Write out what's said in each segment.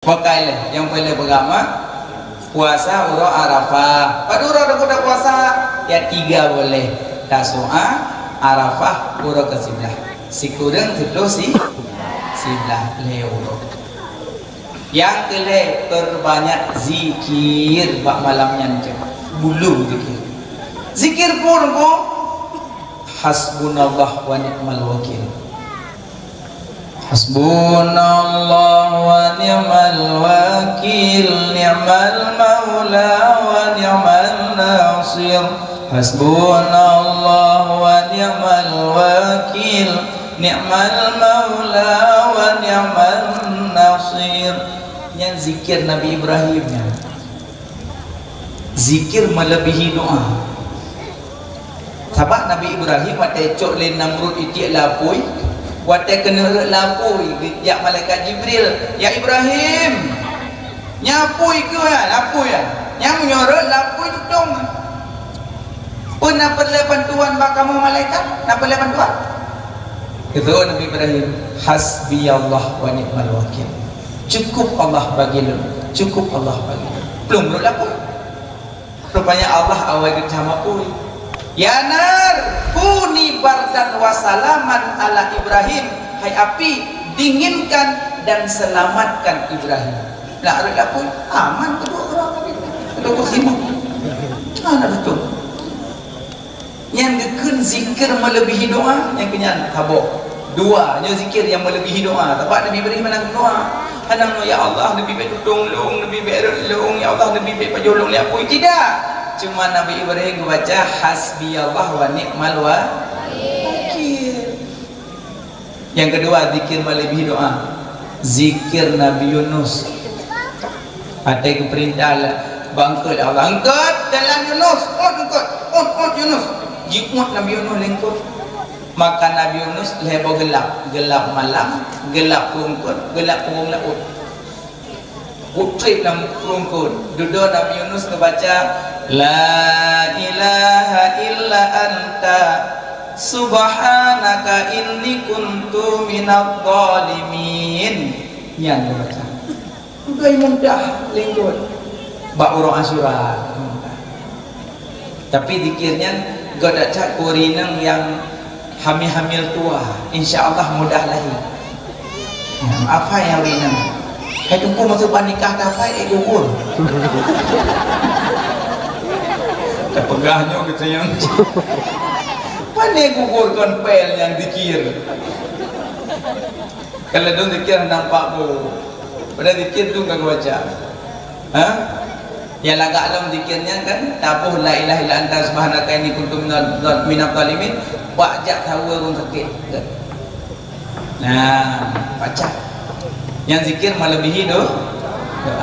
Pakai yang boleh beragama puasa uro Arafah. Pada uro ada puasa ya 3 boleh. Tasu'a, Arafah, uro ke sebelah. Si kurang terus si sebelah leuro. Yang kelih perbanyak zikir bak malamnya je. Bulu zikir. Zikir pun hasbunallah wa ni'mal wakil. Hasbunallah wa ni'mal wakil, ni'mal maula wa ni'mal nasir. Hasbunallah wa ni'mal wakil, ni'mal maula wa ni'mal nasir. Yang zikir Nabi Ibrahimnya, zikir melebihi doa. Sebab Nabi Ibrahim waktu cok le Namrud itik lapui, waktu kena lapui jak malaikat Jibril, ya Ibrahim nyapui ke ya, lapui ya, yang menyorot lapui tudung. Pun nak perlu bantuan bak kamu malaikat, nak perlu bantuan. Itu Nabi Ibrahim, hasbiyallah wa ni'mal wakil. Cukup Allah bagi lu, cukup Allah bagi lu. Belum perlu lapui. Rupanya Allah awal kerjama pun. Ya nar, kuni bardan wa salaman ala Ibrahim. Hai api, dinginkan dan selamatkan Ibrahim. Nak ada pun aman kedua orang tadi. Kedua kursimu. Ada betul. Yang gekun zikir melebihi doa, yang kenyan habuk. Dua, nya zikir yang melebihi doa. Sebab Nabi Ibrahim menang doa. Hanang ya Allah, Nabi baik tolong, Nabi baik tolong, ya Allah, Nabi baik pajolong lihat pun tidak. Cuma Nabi Ibrahim baca hasbiyallah wa ni'mal wakil. Yang kedua zikir melebihi doa. Zikir Nabi Yunus. Ada keperintah bangkit Allah. Angkat dalam Yunus, on Yunus. Jikmut Nabi Yunus lengkut. Maka Nabi Yunus lebo gelap malam, gelap perungkut, gelap punggung laut. Putrip dalam perungkut. Duduk Nabi Yunus membaca la ilaha illa anta subhanaka inni kuntu minadh dhalimin. Yang membaca. Udah mudah lengkut. Bak urang Asyura. Tapi zikirnya godak cak kurinang yang hamil tua, insya-Allah mudah lahir. Apa yang rinang? Hai tunggu masuk nikah apa gugur. Terpegahnya gitu yang. Pane gugur kon pel yang dikir. Kalau dong dikir nampak bu. Pada dikir tu enggak baca. Hah? Ya lagak dalam zikirnya kan tabuh la ilaha illa anta subhanaka inni kuntu minadh dhalimin. Wajak tahu orang sakit. Nah, baca. Yang zikir melebihi doa.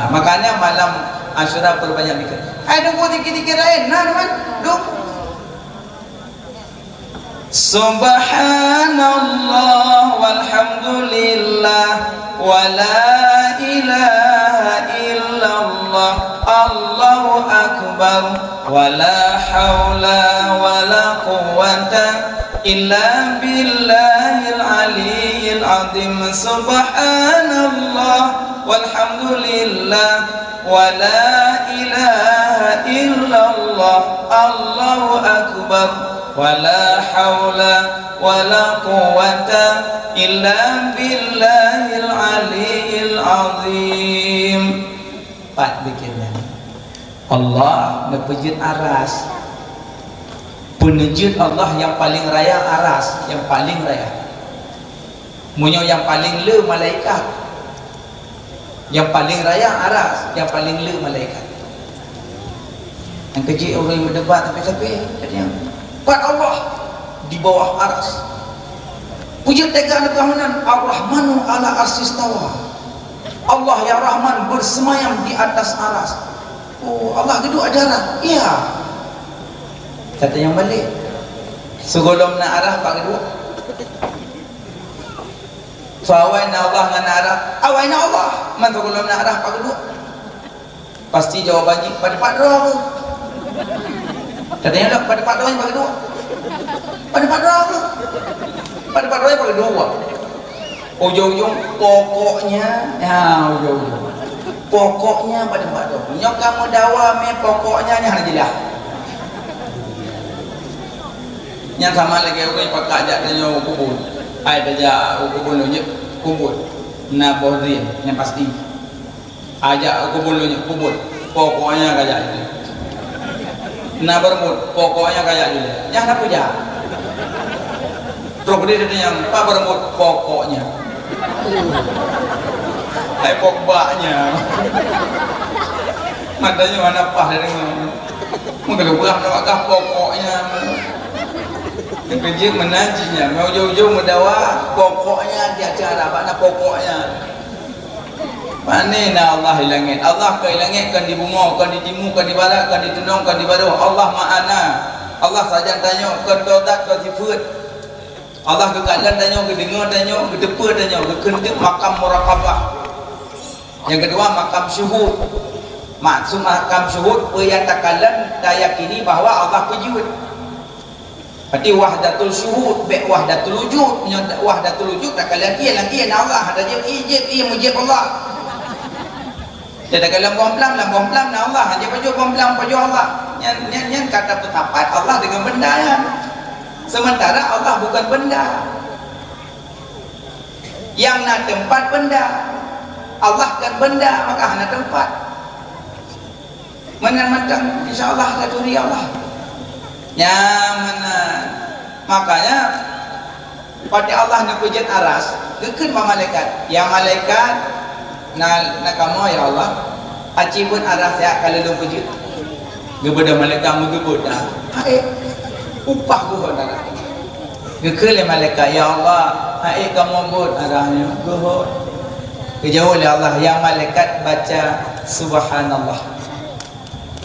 Makanya malam Asyura perbanyak zikir. Ada buat zikir-zikir lain. Nah, teman. Duk. Subhanallah walhamdulillah wa la ilaha illallah Allahu akbar wa la haula wa la quwwata illa billahil aliyyil azim. Subhanallah walhamdulillah wa la ilaha illallah Allahu akbar wa la haula wa la quwwata illa billahil aliyyil azim. Pak bikinnya Allah ngepejit aras. Penejut Allah yang paling raya aras, yang paling raya. Munyo yang paling le malaikat. Yang paling raya aras, yang paling le malaikat. Yang kecil orang yang berdebat tapi katanya, "Buat Allah di bawah aras." Puji tegaan keamanan Ar-Rahmanu ala arsistawa. Allah yang Rahman bersemayam di atas aras. Oh, Allah gitu ajaran. Iya. Kata yang balik. Segolom na arah pak kedua. So awai na Allah ngana arah, awai na Allah. Man segolom na arah pak kedua. Pasti jawabannya pada pak doa. Katanya dah pada pak doa yang pak kedua. Pada pak doa. Pada pak doa yang pak kedua. Ujung-ujung pokoknya ya ujung-ujung pokoknya pada mak tu nyo kamu dawa me pokoknya nya jelas nya sama lagi orang pakak ajak nyo kubur ai aja kubur nyo kubur na bohdrin yang pasti ajak kubur nyo kubur pokoknya kayak itu na bermut pokoknya kayak itu nya nak puja terus dia yang pak bermut pokoknya hai pokoknya matanya mana pah dari mungkin pulang nak pokoknya kerja menajinya mau jauh-jauh mendawa pokoknya dia cara mana pokoknya mana Allah hilangin Allah kehilangin kan di bunga kan di timur kan di barat kan di tenung kan di baru Allah ma'ana Allah saja tanya kan dodak kan sifat Allah kekalan tanya ke dengar tanya ke depan tanya ke kentik makam muraqabah yang kedua makam syuhud maksud makam syuhud peyatakalan dayakini bahwa Allah wujud berarti wahdatul syuhud be wahdatul wujud wahdatul wujud tak kalian ia Allah ada je ijib ia mujib Allah jadi kalau bomplam na Allah aja baju bomplam baju Allah nyan kata pendapat Allah dengan benda ya. Sementara Allah bukan benda yang nak tempat benda Allah kan benda maka hanya tempat menang-menang insyaallah ada turi Allah nyaman makanya pada Allah nak pujian aras keken malaikat ya malaikat na kamu ya Allah acibun aras ya kalau lu puji kepada malaikat mengebut dah upah gua dah kekel malaikat ya Allah hai kamu buat arahnya gua kejauh oleh Allah yang malaikat baca subhanallah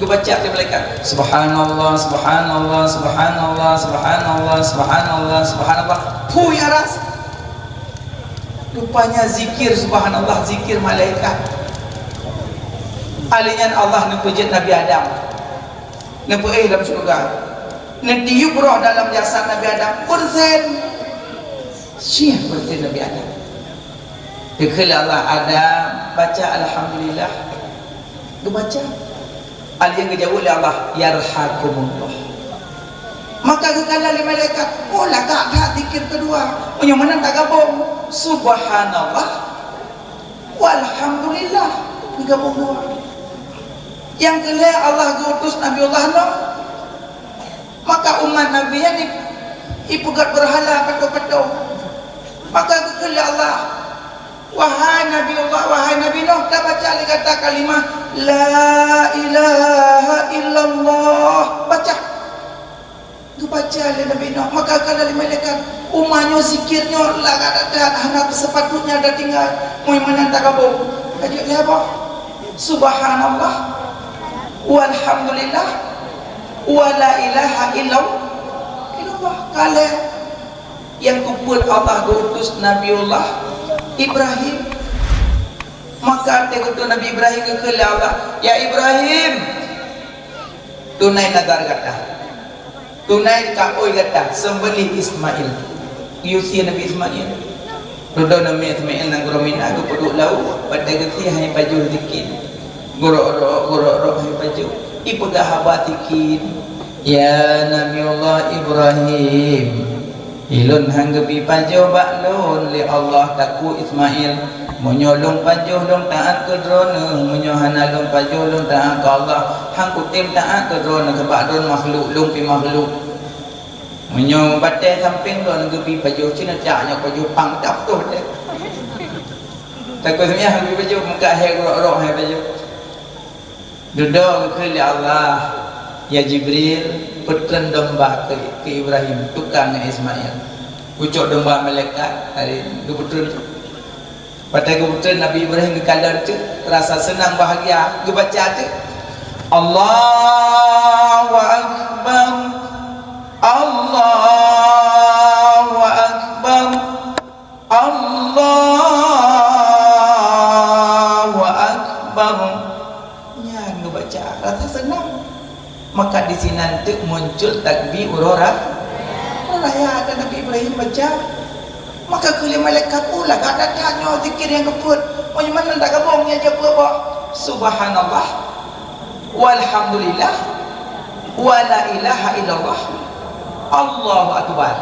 baca dia malaikat subhanallah subhanallah subhanallah subhanallah subhanallah subhanallah hui aras rupanya zikir subhanallah zikir malaikat alinyan Allah nepujit Nabi Adam nepuih dalam surga netiup roh dalam jasad Nabi Adam persen syih persen Nabi Adam kekala Allah Adam baca alhamdulillah dia baca al yang kejauh oleh Allah yarhakumullah maka kekala oleh malaikat oh lah tak zikir kedua yang mana tak gabung subhanallah walhamdulillah digabung dua yang kelih Allah ngutus Nabi Allah Nuh maka umat Nabi nya ipugat berhala pato-pato maka kekala Allah wahai Nabi Allah wahai Nabi Nuh tak baca kata kalimah la ilaha illallah baca tu baca oleh Nabi Nuh maka kala malaikat umatnya zikirnya lagat ada anak sepatutnya ada tinggal mau mana tak gabung kaji lihat apa subhanallah walhamdulillah wala ilaha illallah kala yang kumpul Allah diutus Nabiullah Ibrahim maka tegutu Nabi Ibrahim ke Allah ya Ibrahim tunai nadar kata tunai kakoi kata sembelih Ismail yusi Nabi Ismail dodo Nabi Ismail nang gromina aku peduk lau pada geti hai baju dikit gorok hai baju ipegah habatikin ya Nabi Allah Ibrahim ilun hanggepi pajo baklun li Allah taku Ismail menyolong pajo long taat ke drone menyohana long pajo long taat ke Allah hang kutim taat ke drone ke bakdon makhluk long pi makhluk menyo batai samping don hanggepi pajo cina caknya pajo pang tak tu deh takut semuanya hanggepi pajo muka hai rok hai pajo duduk ke Allah ya Jibril petren domba ke Ibrahim tukang Ismail ucok domba malaikat hari kebetulan pada kebetulan Nabi Ibrahim kekalan tu rasa senang bahagia dia baca tu Allahu Akbar Allahu Akbar Allahu Akbar nya dia baca rasa senang maka di sini nanti muncul takbir urora raya ada Nabi Ibrahim baca maka kulit malaikat pula ada tanya zikir yang keput macam mana tak gabungnya je apa subhanallah walhamdulillah wa la ilaha illallah Allahu akbar.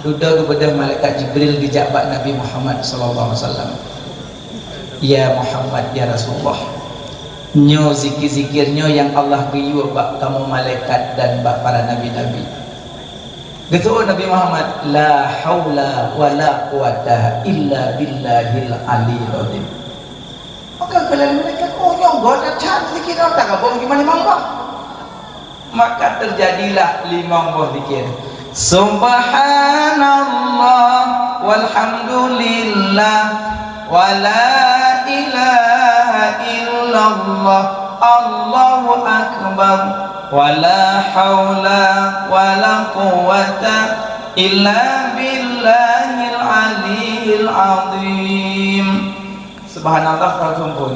Duduk kepada malaikat Jibril dijabat Nabi Muhammad sallallahu alaihi wasallam. Ya Muhammad, ya Rasulullah, nyo zikir-zikirnya yang Allah giyu bak kamu malaikat dan bak para nabi-nabi. Gitu Nabi Muhammad, la haula wa la quwata illa billahil aliyil azim. Maka kalau mereka nyong goda can zikir tak abang gimana mangga. Maka terjadilah 5 buah zikir. Subhanallah walhamdulillah wa la ilaha illallah Allahu akbar wa la haula wa la quwata illa billahil aliyil azim. Subhanallah terkumpul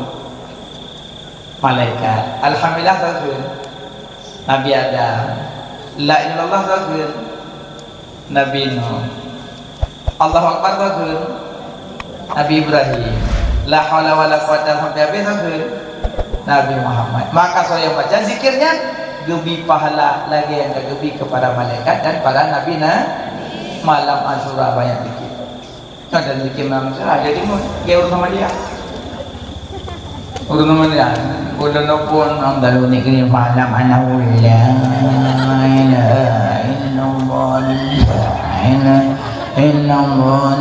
malaikat, alhamdulillah terkumpul Nabi Adam, la ilallah terkumpul Nabi Nuh, Allahu akbar terkumpul Nabi Ibrahim, la haula wa la quwata sampai habis terkumpul Nabi Muhammad. Maka saya baca zikirnya gebi pahala lagi yang gebi kepada malaikat dan para nabi malam Asyura banyak zikir. Ada zikir malam Asyura, jadi mau urus sama dia. Urus sama dia. Udah nopon dalu negeri malam anahu la ilaha illallah illallah.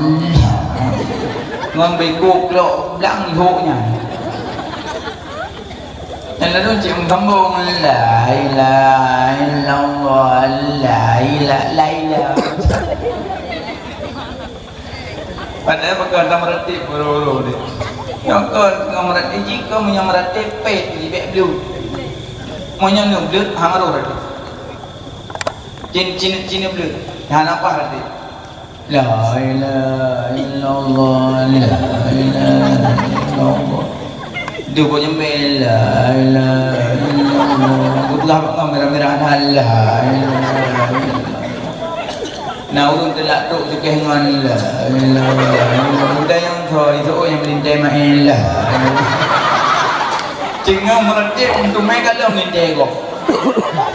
Ngon beguk lo blang ihoknya. Dan lalu cik sambung la ilaha illallah la ilaha. Padahal bakal meretip boro-boro dia. Yang kau meretip jika punya meretip pet di beg blue. Punya nu blue hamaru rati. Cin blue. Yang apa rati? La ilaha illallah la ilaha illallah. Dia punya la ilaha illallah. Gublah merah-merah la ilaha illallah. Nah urun telak tok juga dengan la ilaha illallah. Udah yang thoi tu yang melintai main la. Cingau meretip untuk mereka dalam melintai kok.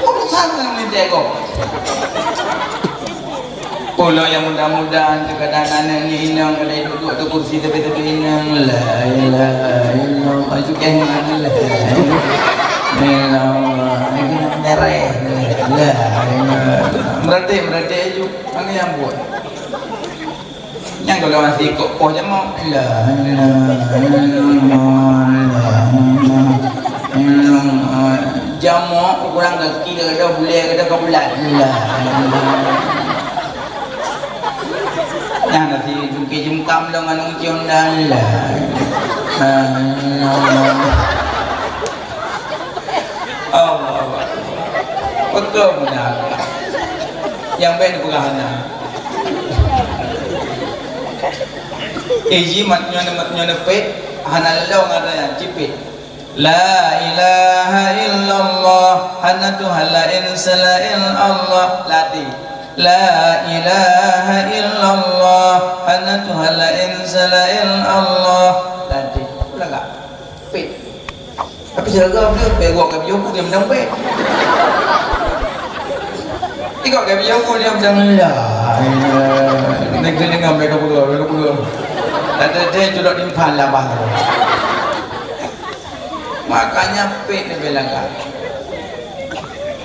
Urusan dengan melintai kok. Pulau yang mudah-mudahan terkadang anak ni inang kalau duduk tu kursi tepi-tepi inang la ilaha illallah juga dengan la illallah mereh la meretip aja mana yang buat yang kalau masih ikut poh je mau la illallah jamak kurang kaki kadang boleh kadang kebulan la yang nanti jungkam dengan ujian dan la Allah betul benar yang baik berhana matnya nepet hana lalu ada yang cipit la ilaha illallah hana tuhan lain selain Allah latih la ilaha illallah hana tuhan lain selain Allah latih ulah tak pet tapi seragam dia begok ke biu dia menang pet ikut ke biu dia macam la negeri dengan mereka berdua ada dia juga dimpan lah bah makanya pet dia bilang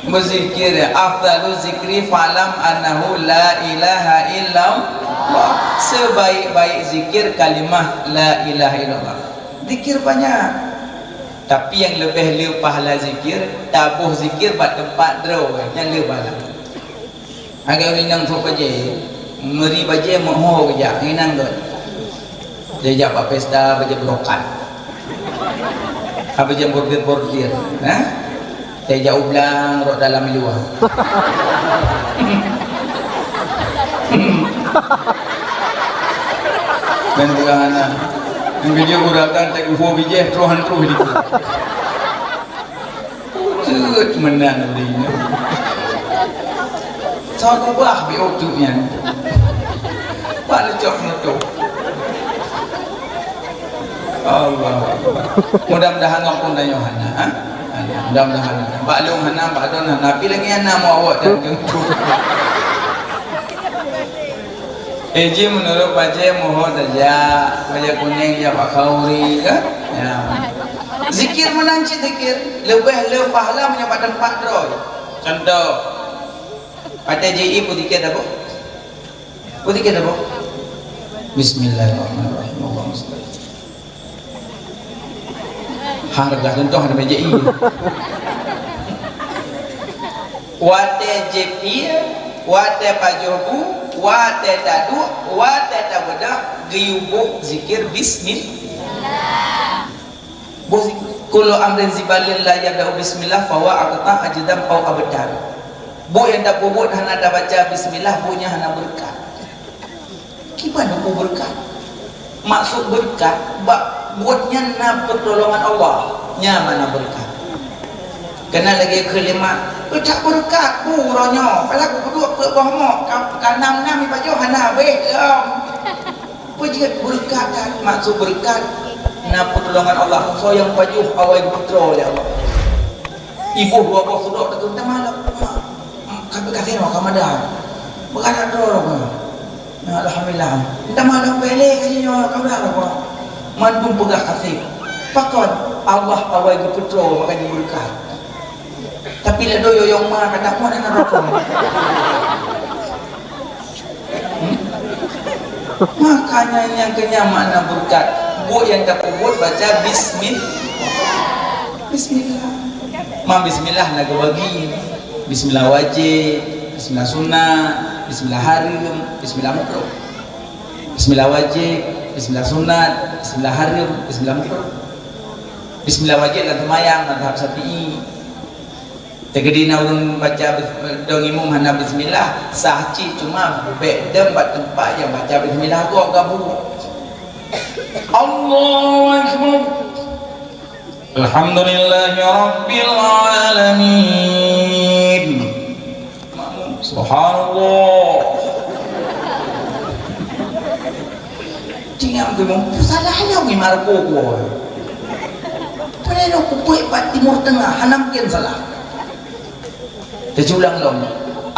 berzikir afdalu zikri falam annahu la ilaha illallah. Sebaik-baik zikir kalimah la ilaha illallah. Zikir banyak, tapi yang lebih pahala zikir tabuh zikir pada tempat draw yang lebih pahala. Agak inang tu baje meri baje moho kerja inang tu dia jawab pesta baje berokat apa jam bordir saya jauh belang rok dalam luar dan berana yang bija gurakan tak uho bija teruhan teruh itu cut menang dia saya ubah biotupnya pak lecok nutup Allah. Mudah-mudahan ngapun dan Yohana, ha? Mudah-mudahan. Baklung hana, baklung hana. Pi lagi hana mau awak dan jengku. Eji menurut baca mohon saja, baca kuning ya Pak Kauri kan? Ya. Zikir menanci zikir, lebih pahala menyapat tempat droy. Contoh, pada JI pun zikir dah bu, pun zikir dah bu. Bismillahirrahmanirrahim. Harga contoh ada JI. Wate JP, wate pajobu, wate tadu, wate tabeda, giyubuh zikir Bismillah. Kullu amrin zibalin la yabda'u bismillah fawa aqta ajdam au abdar. Bu yang tak bubut hana dah baca bismillah, bunya hana berkat. Gimana bu berkat? Maksud berkat buatnya na pertolongan Allah, nya mana berkat. Kena lagi kelima, tak berkat bu ronyo. Padahal aku berdua ke bawah mo, kanam nami baju hana weh. Puji berkat kan, maksud berkat na pertolongan Allah. So yang baju awal betul oleh Allah. Ibu dua bos sudah tak kita malam. Kami kasih no kamadan. Berkat dulu. Alhamdulillah. Kita malam balik aja nyo kabar apa. Mantum pegah kasih. Pakon Allah awal betul makanya berkat. Tapi dah doyo yang mah kata mo na rokok. Makanya yang kenyamanan mana berkat. Bu yang tak kubur baca Bismillah. Bismillah. Mam Bismillah nak bagi. Bismillah wajib, Bismillah sunnah, Bismillah harim, Bismillah makruh. Bismillah wajib, Bismillah sunat, Bismillah harim, Bismillah makruh. Bismillah wajib dan semayang mazhab Syafi'i. Tegedina urun baca dong imum hana Bismillah sahci cuma beda tempat yang baca Bismillah tu gabung. Allahu Akbar. Alhamdulillahi Rabbil Alamin. Subhanallah. Tinggal ngomong salahnya mi marko ko. Pero ko buat pat timur tengah hanam ken salah. Terjulang lom.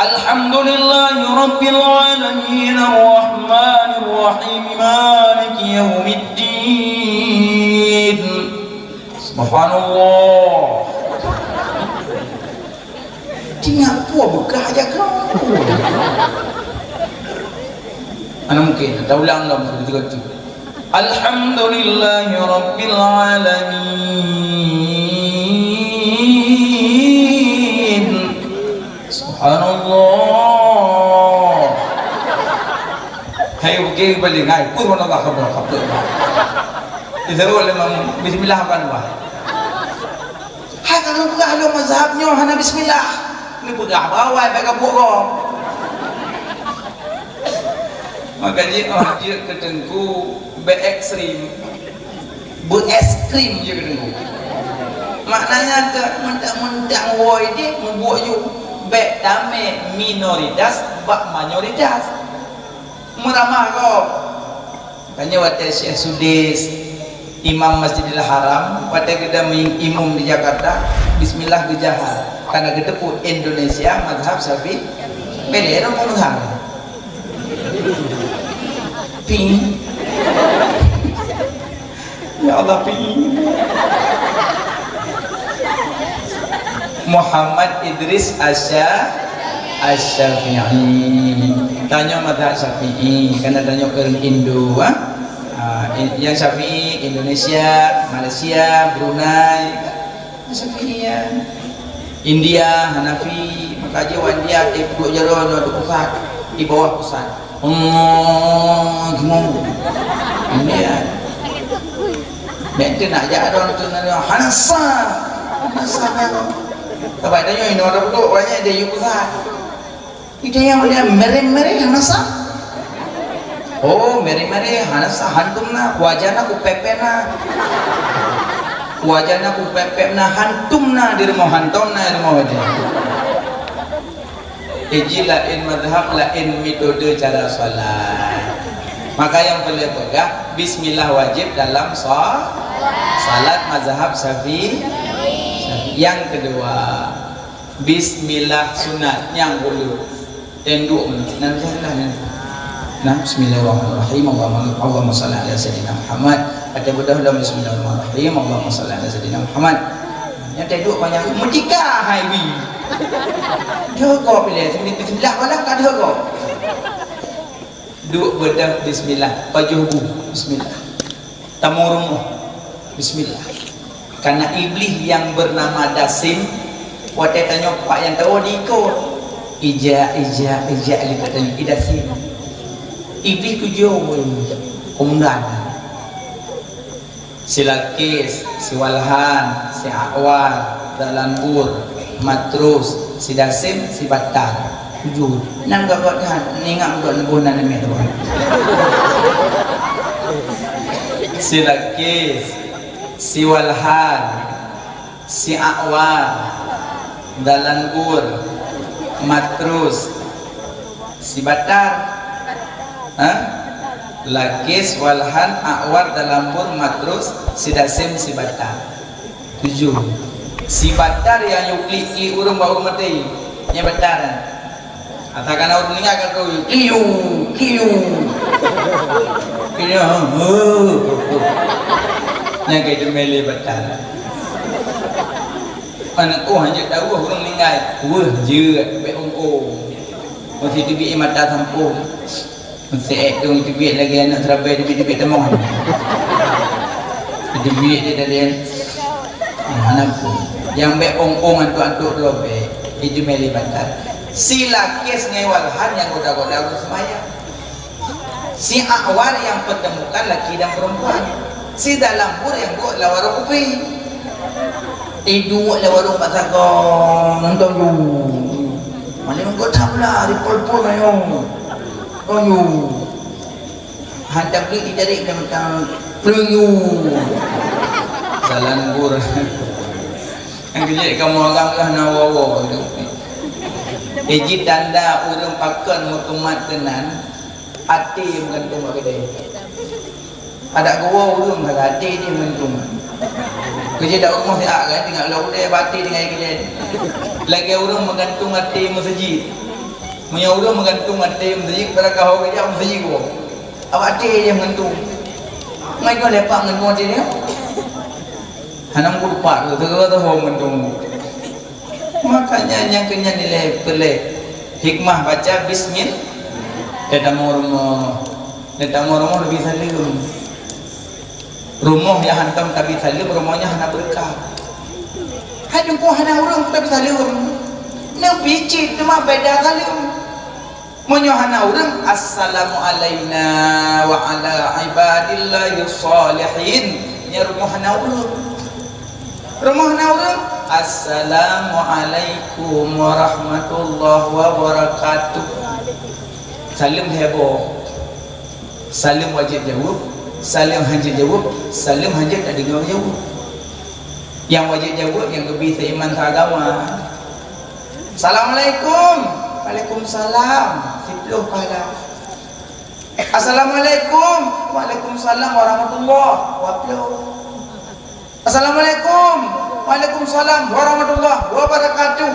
Alhamdulillahi Rabbil Alamin Ar-Rahmanir Rahim Maliki Yaumiddin. Subhanallah. Tinggal puas bekah aja kau. Ana mungkin ada ulang lom begitu. Alhamdulillahi Rabbil Alamin. Subhanallah. Hai pergi balik hai pun mana tak khabar. Disuruh lemang bismillah kan bah. Hai kalau pegah lo mazhabnya hana bismillah. Ni pegah bawai baik buat kau. Maka dia ketengku be ekstrim. Bu es krim je ketengku. Maknanya ke mentang-mentang woi dia membuat you be dame minoritas bak mayoritas. Meramah kau. Tanya waktu Syekh Sudais Imam Masjidil Haram pada kita imam di Jakarta bismillah gejahar karena kita pun Indonesia mazhab Syafi'i beda orang mazhab ping ya Allah ping Muhammad Idris Asy-Syafi'i tanya mazhab Syafi'i karena tanya ke Indo yang Syafi'i Indonesia, Malaysia, Brunei Syafi'i ya. India, Hanafi, maka Jawa India duduk jalan ada pusat di bawah pusat. Gimana? India. Nanti nak jalan tu nak Hanasa kan. Sebab tanya ini orang duduk banyak dia pusat. Itu yang dia merem-merem Hanasa. Oh, meri-meri hanasa hantumna wajana ku pepena. Wajana ku pepena hantumna di rumah hantumna di rumah dia. Iji lain madhab lain metode cara salat. Maka yang perlu pegang bismillah wajib dalam salat mazhab Syafi'i. Yang kedua bismillah sunat yang perlu tenduk nah bismillahirrahmanirrahim Allahumma shalli ala sayyidina Muhammad ada bedah dalam bismillahirrahmanirrahim Allahumma shalli ala sayyidina Muhammad yang tenduk banyak merdeka hai bi jaga pilih bismillah wala ka jaga duk bedah bismillah pajuhu bismillah tamu rumah bismillah karena iblis yang bernama Dasim waktu tanya pak yang tahu dikot ija katanya Dasim iblis tujuh komandan si Lakis, si Walhan, si Awal, Dalanbur, Matrus, si Dasim, si Batar tujuh nang gak ingat gak nebunan ini tuan si Lakis, si Walhan, si Awal, Dalanbur, Matrus, si Batar, Lakis, Walhan, Awar, Dalanbur, Matrus, si Dasim, si Batar tujuh. Si Batar yang yukliki urung bau mati nya Batar katakan urung ingat kau kiu yang kayak demeli Batar anakku hanya tahu urung ninggal je be masih tibi mata sampung masih dong tibi lagi anak terabai tibi temong tibi dia dari anakku yang be ong antu dua be itu meli Batar si Lakis ngewalhan yang goda-goda semaya si Awar yang pertemukan laki dan perempuan si Dalanbur yang buat lawarung upi dua lawarung pasagong nonton yu mana nunggu tamlah di pol-pol ayong yu hantar beli dicari tentang pelunyu Dalanbur yang kejadian kamu agak nawawa Eji tanda urang pakan mutumat tenan hati menggantung gede ada gua urang hati dia menggantung kerja dak rumah dia kan tinggal lauk dia bati dengan gede lagi urang menggantung hati masjid punya urang menggantung hati masjid pada kau kerja masjid gua awak hati dia menggantung ngai kau lepak menggantung hati dia hanam kurpat tu tu menggantung. Makanya yang kena nilai pelek hikmah baca bismillah datang rumah lebih salim rumah yang hantam tapi salim rumahnya hana berkah hanya kau hana orang tapi salim nak bicit cuma beda salim monyo hana orang assalamu alayna wa ala ibadillahi salihin nya rumah hana orang assalamualaikum warahmatullahi wabarakatuh salim heboh salim wajib jawab salim hajat jawab salim hajat tak dengar jawab yang wajib jawab yang lebih seiman seagama assalamualaikum waalaikumsalam 10 pahala assalamualaikum waalaikumsalam warahmatullahi wabarakatuh assalamualaikum waalaikumsalam warahmatullahi wabarakatuh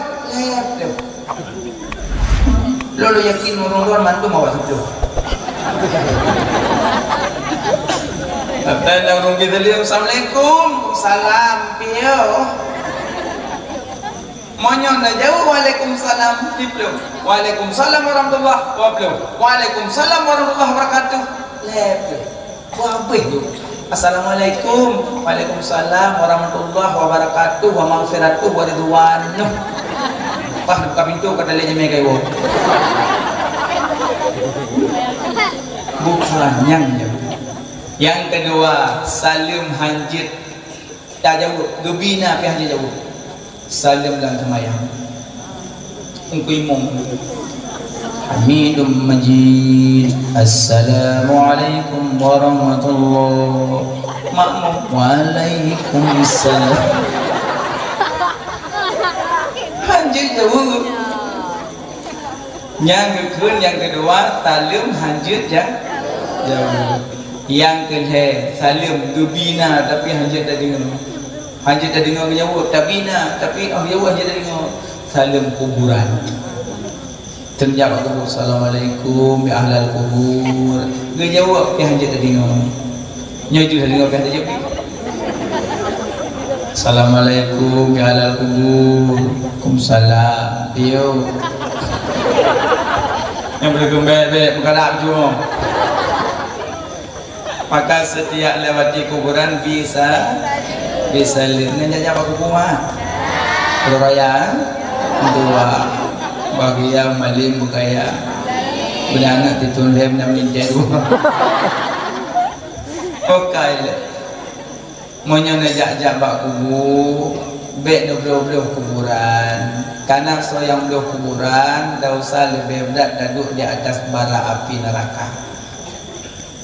lalu yakin orang-orang mantu mau betul dan orang kita lihat assalamualaikum salam piyo monyo na jauh waalaikumsalam diplo waalaikumsalam warahmatullahi wabarakatuh waalaikumsalam warahmatullahi wabarakatuh lepe wabe assalamualaikum waalaikumsalam warahmatullahi wabarakatuh wa maghfiratuh wa ridwanuh wah buka pintu kata lenya mega iwo bukan yang kedua salim hanjit tak jauh gebina pi hanjit jauh salim dalam semayang engkau imam Hamidum Majid assalamualaikum warahmatullahi makmum waalaikumsalam hanjit jauh yang kedua salim hanjit jauh. Yang kedua salim gebina tapi hanya dah dengar. Hanya dah dengar jauh tabina tapi jauh hanya dah dengar. Salim kuburan. Terjawab kubur. Assalamualaikum ya ahlal kubur. Jauh tapi hanya dah dengar. Nyoju dah dengar kan jawab. Assalamualaikum ya ahlal kubur. Waalaikumsalam. Yo. Yang bergembek bergerak jom. Maka setiap lewati kuburan bisa lihat. Nanya apa kubur mah? Raya dua bagi yang malim bukaya. Benar ditundem namin jauh. Oke. Monyo najak bak kubur, bek doblo kuburan. Karena soyang doh kuburan, dah usah lebih berat duduk di atas bara api neraka.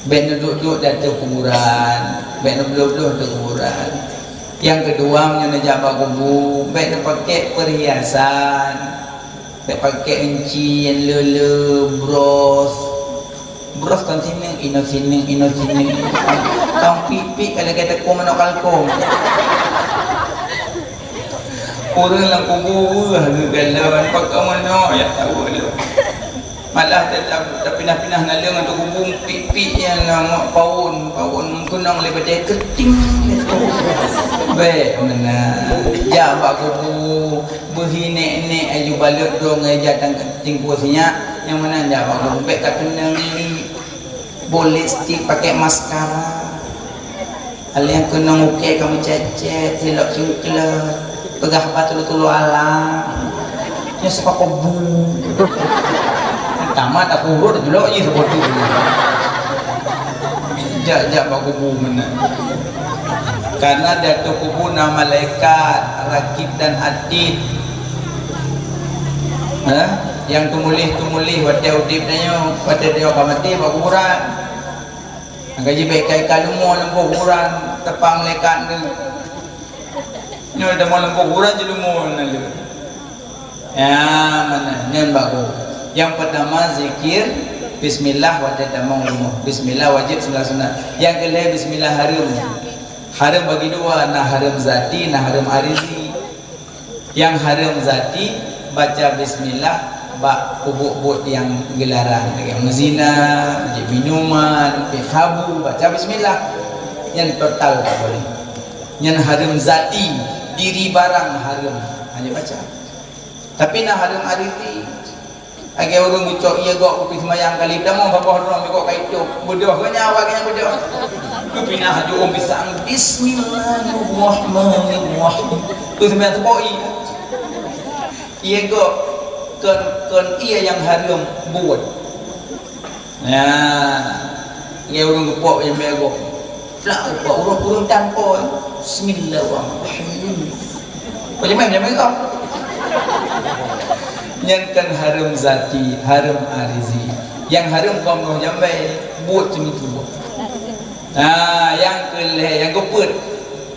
Ben duduk di atas kuburan, ben duduk di kuburan. Yang kedua menjadi jabat kubur, ben pakai perhiasan, ben pakai encin, lele, bros kan sini, ino sini. Kang pipi kalau kita kumanok kalkong. Orang lang kubur galauan pag amano ya tahu lo malah dah pindah-pindah nalang untuk kubur pipi yang nama paun kunang lebat dia keting be mana jawab kubur berhine-hine aju balut dong ajatan keting kursinya yang mana jawab kubur be kat kenang boleh stick pakai maskara hal yang kenang okey kamu cecet silap cingklat pegah batu tulu alam nya sepak kebun tamat aku urut dulu je seperti itu jak bak kubur mana karena datu kubur nama malaikat rakib dan atid yang tumulih wadah udip danyo wadah dia kamati bak kuburan gaji baik kai kalumo lempo kuburan tepang malaikat tu ni ada malam kuburan je lumur nak ya mana ni bagus. Yang pertama zikir bismillah wajib damang rumah. Bismillah wajib sunat. Yang kedua bismillah harum. Harum bagi dua, nah harum zati, nah harum arizi. Yang harum zati baca bismillah bak kubuk yang gelaran, yang mezina, minuman, habu baca bismillah. Yang total tak boleh. Yang harum zati diri barang harum hanya baca. Tapi nak harum arizi agak orang ucap ia gak kopi semayang kali dah mau bapak orang gak kaitu bodoh ke nyawa ke bodoh kepinah haju om pisang bismillahirrahmanirrahim tu semayang tepoi ia gak kon ia yang harum buat ya ia orang gepok yang begok tak gepok urung tanpa bismillahirrahmanirrahim macam mana kau yang kan harum zati, harum arizi. Yang harum kaum noh jambai buat macam itu. Nah, yang kelih, yang keput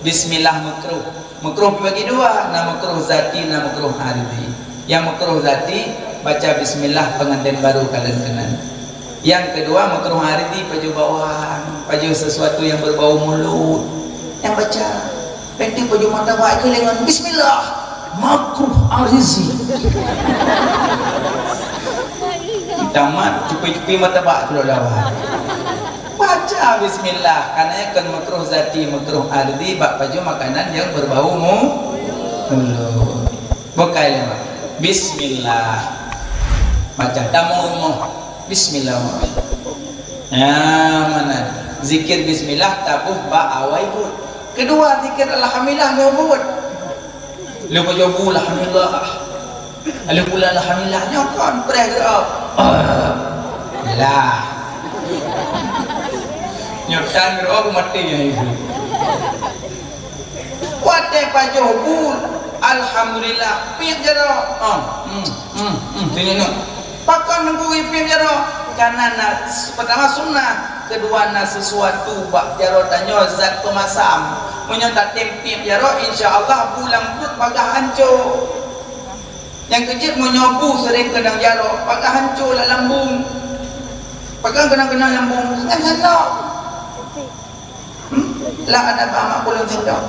bismillah makruh. Makruh bagi dua, nama makruh zati, nama makruh arizi. Yang makruh zati baca bismillah pengantin baru kalian kenal. Yang kedua makruh arizi paju bawang, paju sesuatu yang berbau mulut. Yang baca penting paju mata baik kelingan bismillah. Makruh arizi tamat cupi-cupi mata bak keluar lawan baca bismillah karena kan makruh zati makruh arizi bak baju makanan yang berbau mulut bukai lama bismillah baca tamu rumah bismillah ya mana zikir bismillah tabuh bak awai pun kedua zikir alhamdulillah nyobot lupa jawabu alhamdulillah alhamdulillah nyokon perih gerak lah nyotan gerak aku mati yang ibu wate pajobu alhamdulillah piat gerak tengok pakan nunggu piat gerak karena pertama sunnah kedua na sesuatu bak jaro tanyo zat pemasam menyontak tempip jaro insyaallah pulang perut bagah hancur yang kecil menyobu sering kedang jaro bagah hancur lah lambung Pegang kena-kena lambung kan sendok. Lah ada amak pulang sendok.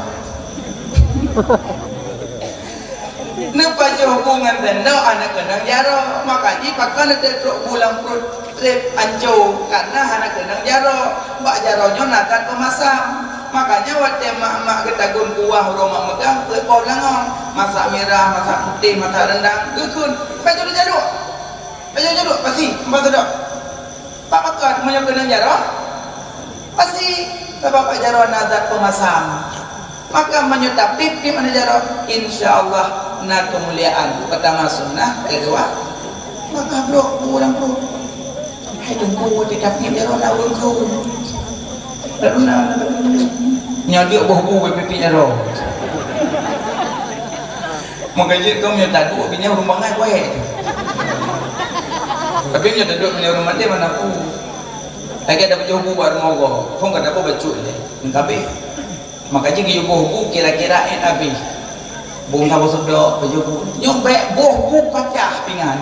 Napa hubungan sendok anak kena jaro. Makanya pakai ada truk bulang perut trip anjo karena anak kena jaro. Mbak jaronya nakan pemasam. Makanya waktu mak-mak ketagun kuah rumah megang ke bau langon. Masak merah, masak putih, masak rendang. Gekun. Baju dia jaduk. Baju jaduk pasti. Mbak sedok. Pak makan punya kena jaro. Pasti Bapak jaro nazar pemasam. Maka menyutap pipi mana jaro. InsyaAllah na kemuliaan pertama sunnah, kedua maka bro pulang bro hai tunggu tidak ni jaro na urungku lalu na nyadik boh pipi jaro makanya kau menyutap dua pinya rumah ngai wae tapi menyutap dua pinya rumah dia mana aku lagi ada baju baru mogo kau nggak ada baju ni tapi makanya kiyo kira-kira habis bung kabo sedok baju nyobek boh pecah pinggan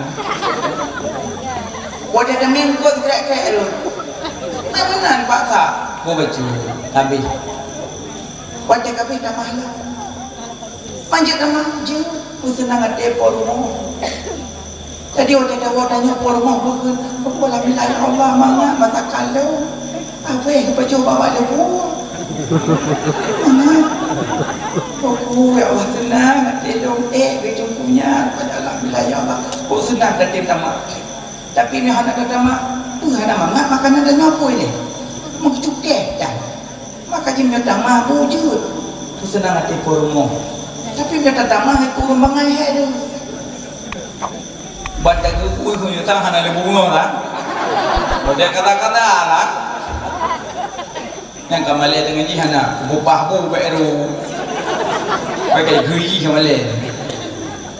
wadah ada mingkut krek-krek tu memenan paksa boh baju habis wadah kabeh dah mahal panjat dah manja ku senang ade pormo jadi wadah-wadahnya pormo bukan bola bilang Allah manga mata kalau awe baju bawa lebu oh ya Allah senang hati dong kejumpunya pada Allah wilayah Allah kok senang hati tamak tapi ni anak tamak anak mangat makanan dah nyapu ini mau cukai dah maka jimnya tamak wujud tu senang hati pormo tapi dia tamak itu rumbangai ada baca guru punya tahan ada bunga lah dia kata-kata lah yang kamale dengan jihana bupah bu beru pakai gui kamale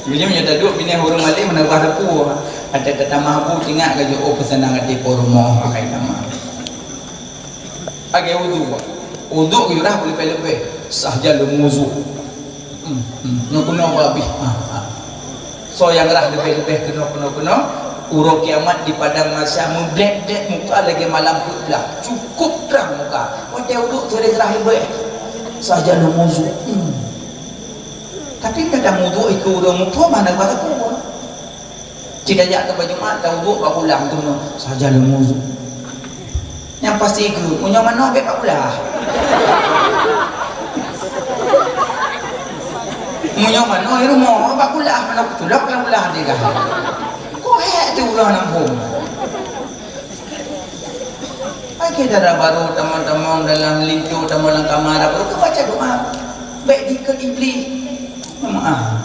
dia menyata duk bini orang male menabah depu ada kata mahbu tinggal gajo oh pesanan ati pormo pakai nama agak wudu yurah boleh lebih sahja lumuzu nyokuna babi so yang rah lebih kena urut kiamat di padang mahsyar mendek-dek muka lagi malam putlah cukup terang muka wadah uduk terang lebih saja lumuzu tapi kadang uduk ikut uduk muka mana kata pun jika jatuh baju mata uduk pak pulang tu saja lumuzu yang pasti ikut punya mana ambil pak pulang punya mana rumah pak pulang mana putulak pulang dia kan tu ulah nampung. Okey darah baru teman-teman dalam lintu dalam kamar baru ke baca doa. Baik dikit iblis. Maaf.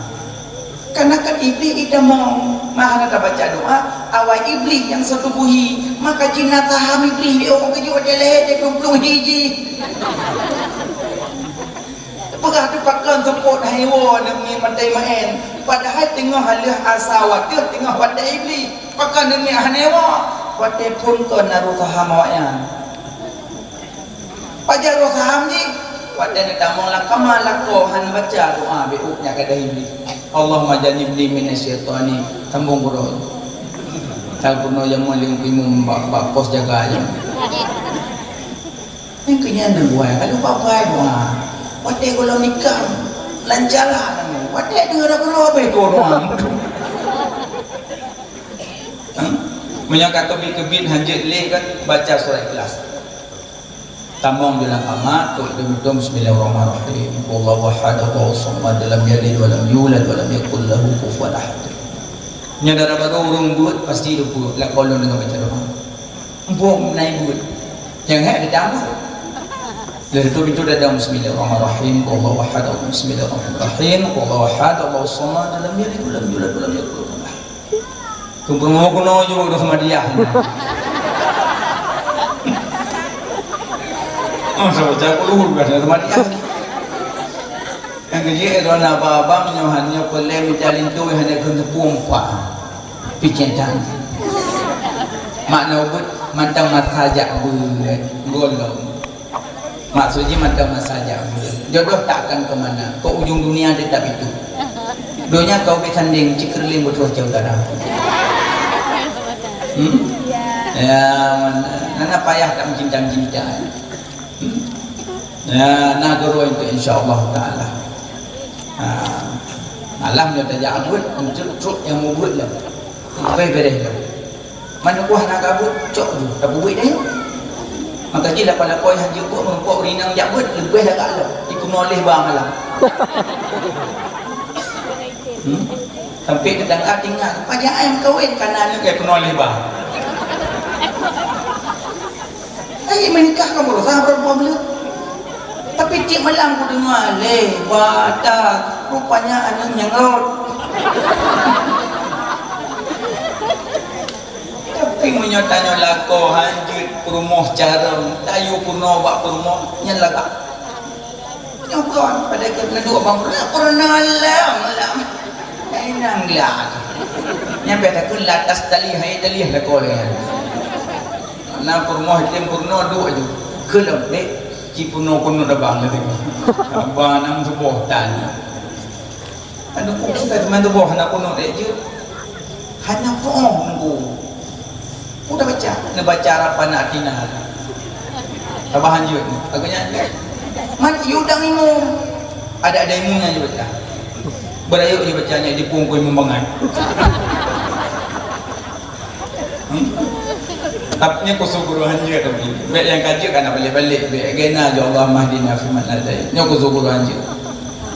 Karena kan iblis itu mau mahana baca doa awal iblis yang setubuhi maka jinna taham iblis dia orang kerja ada leher dia 20 hiji. Pegah tu pakai tempot haiwan demi mandai main padahal tengah halih asawat dia tengah pada iblis pakai demi hanewa pada pun tu naruh saham awaknya pajar roh saham ni pada ni tamu lah kamalah kohan baca doa beuknya kata iblis Allahumma janibni minasyaitani tambung buruk tak pernah yang muling imum pos jaga aja ini kenyan buai kalau papai doa wadah kalau nikah lancaran wadah dia dah berapa itu orang menyangka tobi kebin hanjit le kan baca surah Ikhlas tamong dalam amat tu dum bismillahirrahmanirrahim wallahu ahad Allahu samad lam yalid wa lam yulad wa lam yakul lahu kufuwan ahad nya darah baru urung buat pasti lupa lah kolon dengan baca doa empuk naik buat jangan ada tambah dari itu dalam bismillahirrahmanirrahim wallahu ahad bismillahirrahmanirrahim wallahu ahad Allahu samad lam yalid wa lam yulad wa lam yakul lahu ahad kumpul mau kuno juga sama dia sama jago luhur kan sama dia yang kerja itu apa-apa menyohannya boleh menjalin tu hanya kena pompa picentan makna ubud mantang matajak golong maksudnya mantang masaja jodoh takkan kemana ke ujung dunia tetap itu dunia kau bersanding cikerling betul jauh darah Ya, mana payah tak mencincang-cincang. Ya, nak guru itu insya-Allah taala. Malam dia tak jabut, truk yang mau buat lah. Beres lah. Mana kuah nak kabut, cok tu, tak buat dah. Maka je lapan koi hanja buat mengkok rinang jabut lebih dah kat lah. Dikunoleh bang malam. Sampai tetangga tinggal, pajak ayam kahwin kanan ni kayak kunoleh bang. Ayah menikah kamu rasa berapa beliau? Tapi cik malam aku dengar batal, rupanya anak nyangot. Tapi menyatanya lako hanjut perumah carang, tayu kuno bak perumah nyelagak. Nyokon pada kena dua bang pernah lam. Enang lah. Nyampe tak kun latas tali hai tali lako lehan. Na perumah tim purno dua je. Kelam dek ci purno dah bang lagi. Abang nang sebuah tan. Ada kok kita teman tu buah nak purno dek je. Hanya foong nunggu. Udah baca harapan atina. Tabahan je ni. Agaknya man yudang imu. Ada imunya je baca. Berayuk je bacanya di pungkui membangan. Tapnya kusu guru hanja tapi baik yang kaji kan nak balik-balik baik gena je Allah mahdina fi man hadai. Nya kusu guru hanja.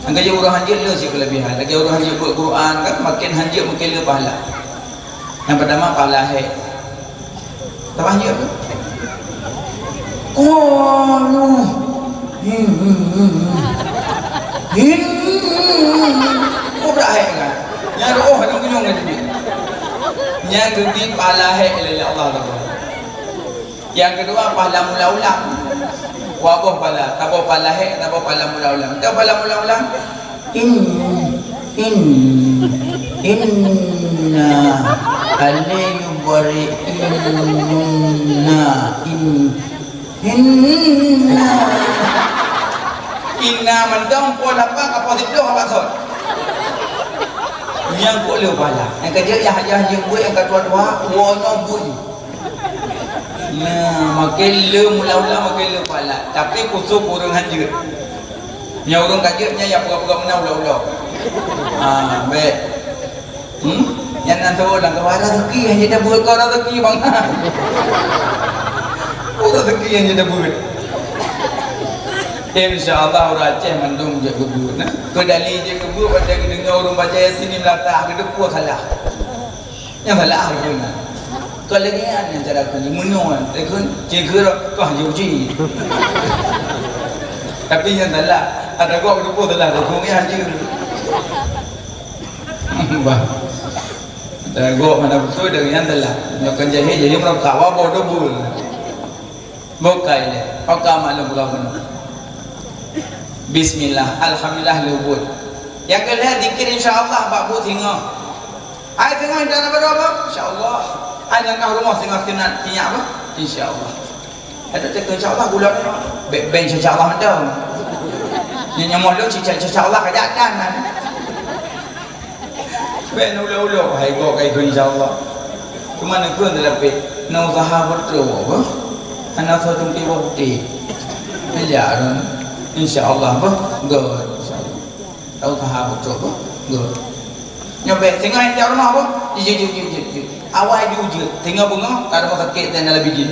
Angka je guru hanja le si kelebihan. Lagi guru hanja buat Quran kan makin hanja makin le pahala. Yang pertama pahala hai. Tak hanja tu. Qalu oh berahai kan. Nya roh ada kunjung kan dia. Nya gede pahala hai oleh Allah Taala. Yang kedua pahala mula-ulang. Wabah pahala, tapo pahala hek, tapo pahala mula-ulang. Tapo pahala mula-ulang. Inna alayhi bari inna mendong po lapang apa tidur apa sot. Yang boleh pahala. Yang kerja yang buat yang kedua-dua wono bui. Makin le mula-mula makin le pahala. Tapi kusuk orang hanja. Yang orang kajinya yang pura-pura menang mula-mula. Baik. Yang nanti orang kau ada rezeki hanya dah buat kau rezeki bang. Kau rezeki hanya dah buat. InsyaAllah orang Aceh mandung je kebun. Kedali je kebun pada dengar orang baca Yasin ni melata ke depan salah. Yang salah guna. Kalau lagi ada cara kini menung, tekun cekor kau haji. Tapi yang salah ada kau berdepan salah, tekun yang haji. Bah, ada kau mana betul dengan yang salah. Nak jahit jadi mereka awak bodoh bul. Bukai le, pakai malam bukan. Bismillah, alhamdulillah lubut. Yang kedua zikir insya-Allah Pak Bu tengok. Ai tengok dalam berapa? Insya-Allah. Ai langkah rumah tengok tinat apa? Insya-Allah. Ada tengok insya-Allah bulan ni. Ben insya-Allah dah. Yang modal insya-Allah kejadian kan. Ben ulo-ulo hai go kai insya-Allah. Cuma nak pun dalam pe. No sahabat tu apa? Anak satu tiba putih. Ajar. InsyaAllah apa? God InsyaAllah. Tahu sahabat tu apa? God. Nyobek tengok yang rumah apa? Jujur. Awal jujur. Tengok bunga, tak ada sakit dan dalam bidin.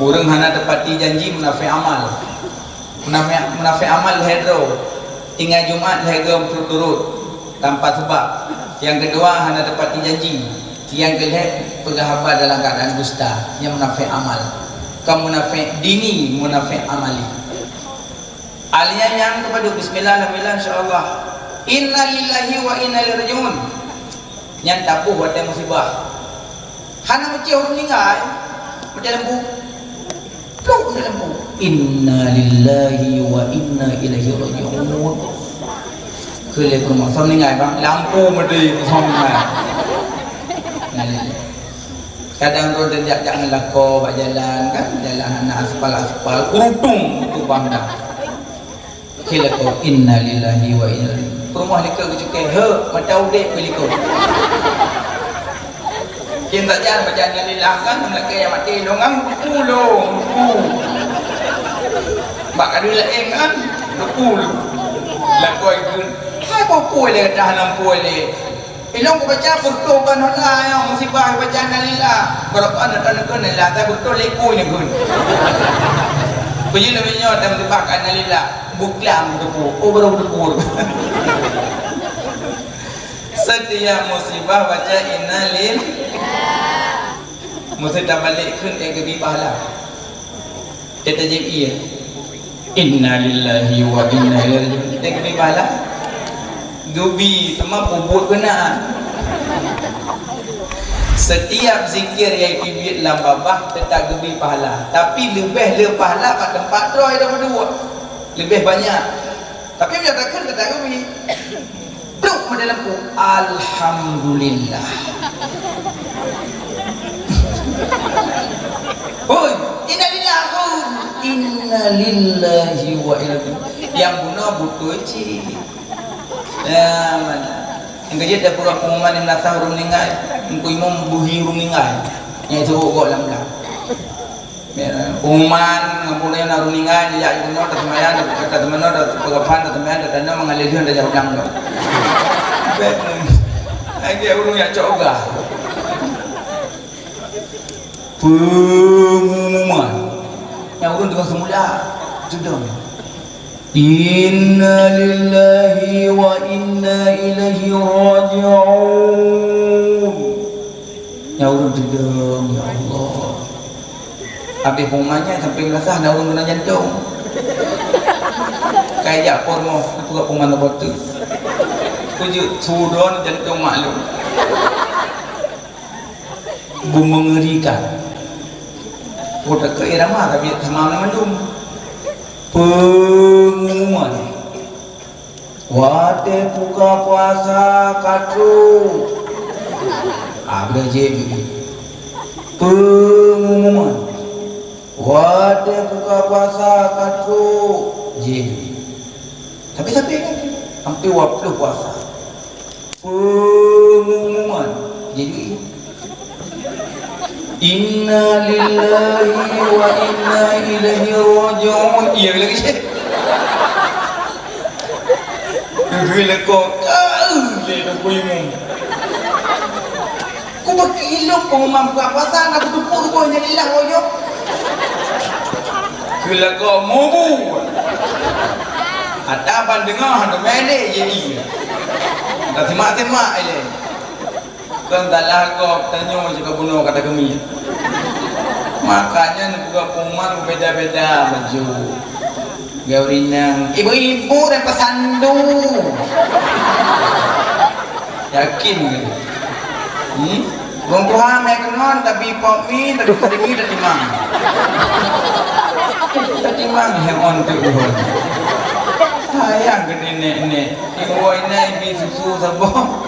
Orang hana tepati janji munafik amal. Munafik amal hedro. Tinggal Jumat hedro berturut-turut tanpa sebab. Yang kedua hana tepati janji. Yang kedua pergahabat dalam keadaan dusta. Yang munafik amal. Kamu munafik dini, munafik amali. Aliyah yang kepada bismillah insya-Allah. Inna lillahi wa inna ilaihi raji'un. Yang tapuh buat musibah. Hana mesti orang meninggal. Macam lembu. Pluk macam lembu. Inna lillahi wa inna ilaihi raji'un. Kelih rumah sama meninggal bang. Lampu mesti sama meninggal. Kadang roda jangan lako bak jalan kan, jalan anak aspal kerutung tu bangda. Kila ko inna lillahi wa inna ilaihi. Rumah lika ke cukai he, mata udek pe lika. Kita tak jalan baca Innalillah kan mereka yang mati longang pulung. Bak kadu lain kan pulung. Lakoi kun. Hai popoi le dah nampoi le. Ilong ko baca betul kan Allah yang musibah baca Innalillah. Berapa ada kan Allah tak betul lekoi ni kun. Punya namanya dalam tebak Innalillah. Buklam depu. Oh baru depu. Setiap musibah baca Innalillah. Mesti dah balik kun yang kebi pahala. Kita jem'i ya. Innalillahi wa inna ilaihi raji'un. Yang kebi pahala. Gebi sama pubut kena. Setiap zikir yang kibit dalam babah tetap gebi pahala. Tapi lebih le pahala kat tempat droi dah berdua. Lebih banyak. Tapi menyatakan tetap gebi. Pluk dalam ku alhamdulillah. Oi, innalillah kau. Innalillahi wa inna ilaihi. Yang guna butuh cik. Ya mana. Yang kerja dah pura pengumuman yang nasah rum meninggal. Engkau imam buhi rum meninggal. Yang itu kok dalam dah. Pengumuman ngampun yang rum meninggal dia ibu nak teman kata teman nak pegapan teman dan dana mengalir dah jauh dalam dah. Lagi urung ya cok gah. Pengumuman yang urun dengan semula sudah inna lillahi wa inna ilaihi raji'un yang urun sudah ya Allah habis pengumumannya sampai merasa nak urun kena jantung kayak porno itu kat pengumuman terbotu kujut sudah jantung maklum mengerikan. Udah ke irama tapi sama mendung. Pengumuman. Wate buka puasa katu. Ada je. Pengumuman. Wate buka puasa katu. Je. Tapi hampir 20 puasa. Pengumuman. Jadi inna lillahi wa inna ilaihi raji'un. Iya lagi Syekh. Bila kau le nak kuimu. Ku bakilong pengumuman buka puasa nak tumpuk ko nya lillah rojo. Bila kau mubu. Ada bandengah ada mele je iya. Tak timak-timak ile. Kan tak lagu tanya juga bunuh kata kami. Makanya nak buka pengumuman beda-beda baju. Gaurinang ibu-ibu dan pesandu. Yakin ke? Orang Tuhan mereka non tapi pop mi tapi hari ni dah timang. Dah timang yang on tu Tuhan. Sayang ke nenek-nenek. Ibu ini ibu susu sabah.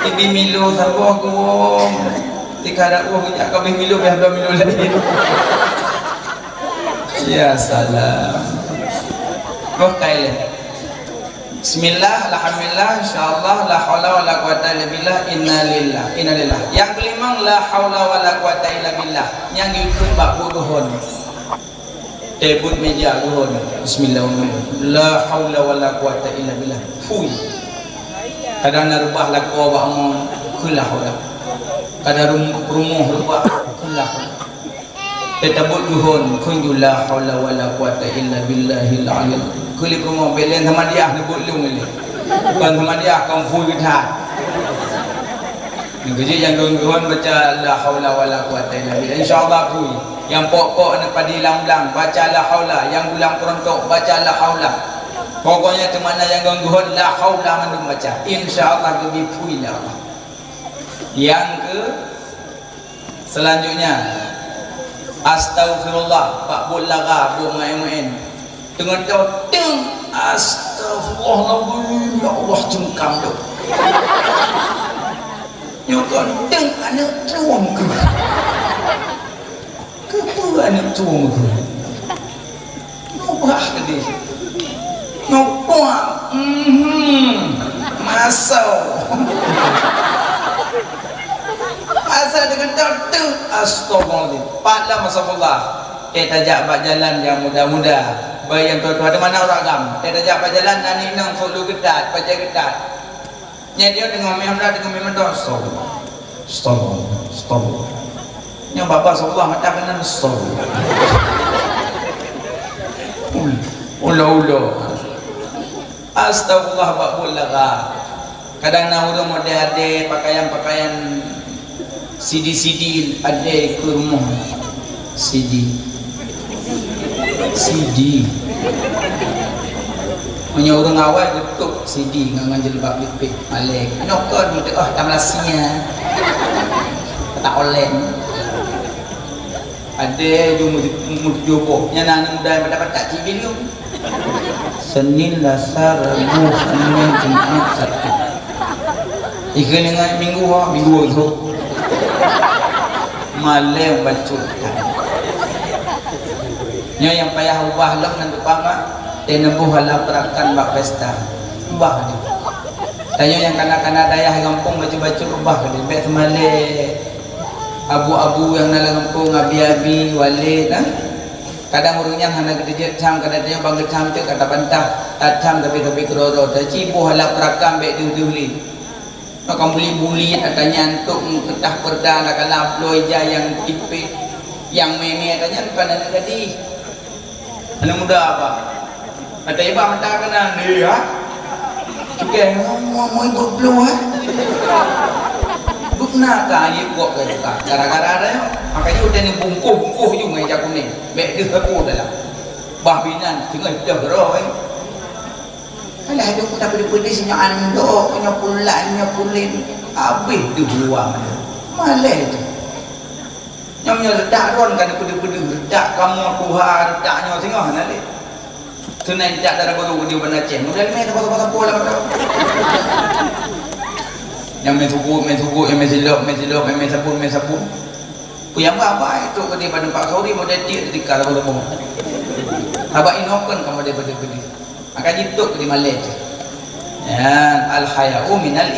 Ibi Milo sabar ko. Tika dak ko jak kau Milo biar dah Milo lagi. Ya salam. Okey. Bismillah, alhamdulillah, insyaallah la haula wala quwata illa billah, innalillah. Innalillah. Yang kelima la haula wala quwata illa billah. Yang ikut bab dohon. Tebut meja dohon. Bismillah. La haula wala quwata illa billah. Fui. Kadang nak rubah laku awak mau kulah orang. Kadang rumah rubah kulah. Tetabut duhun kunjulah haula wala quwata illa billahil aliyil. Kulit rumah belen sama dia nak buat lung ni. Bukan sama dia kau full kita. Negeri yang duhun baca la haula wala quwata illa billah. Insyaallah pui. Yang pokok nak padi lam-lam baca la haula, yang bulang perontok baca la haula. Pokoknya ke mana yang gangguan la haula mandum baca. Insya-Allah lebih puilah. Yang ke selanjutnya astaghfirullah pak bulaga bu main-main. Tengok kau ting astagfirullahaladzim ya Allah cengkam tu. Nyokon ting anak tuang ke. Ketua anak tuang ke. Nubah ke dia. Nukuak masau asal dengan tu astagfirullahaladzim paklah masyaallah tajak bak jalan yang mudah-mudah baik yang tuan-tuan ada mana orang agam tajak bak jalan nani nang solo gedat baca gedat nya dia dengan memang dah astagfirullah yang bapa sallallahu mata kena astagfirullah ulo astagfirullah bakul laga kadang nak urang model ada pakaian CD ada ke rumah CD punya orang awal betul CD dengan jelbab lipik alik nyokon gitu tak melasinya tak olen ada jumbo nyana muda yang mendapat tak cibil tu Senin, Selasa, Rabu, Khamis, Jumaat, Sabtu ikan dengan minggu itu malam bacot yang payah ubah lah nanti pamak tenebuh halah perakan bak pesta ubah dia tanya yang kanak-kanak dayah kampung baju-baju ubah dia baik semale abu-abu yang dalam kampung abi-abi walid kadang orangnya hanya gede cam kadang dia bangga cam tu kata bantah tajam tapi keroro dah cibu halah perakan baik dulu nak buli katanya untuk ketah perda nak kalah bloja yang tipik yang meme katanya bukan ada tadi anak muda apa kata ibu minta kena ni cukai mau ikut blue guna kah ibu buat ke gara-gara ada makanya udah ni bungkuh juga yang jago ni baik dia aku dalam bahbinan tinggal dah geroh alah ada aku tak pedih-pedih senyap andok punya pulannya pulin habis dia keluar malah tu nyamnya ledak ron kan pedih-pedih ledak kamu Tuhan ledaknya tengok nanti tunai ledak darah baru dia benda ceng udah main apa-apa pola pada yang main suku yang main silap main sabun ku yang apa itu ke dia pada Pak Sauri mau dia ketika apa mau abak inokan kamu dia pedih-pedih maka jituk di Malaysia ya al-haya'u minal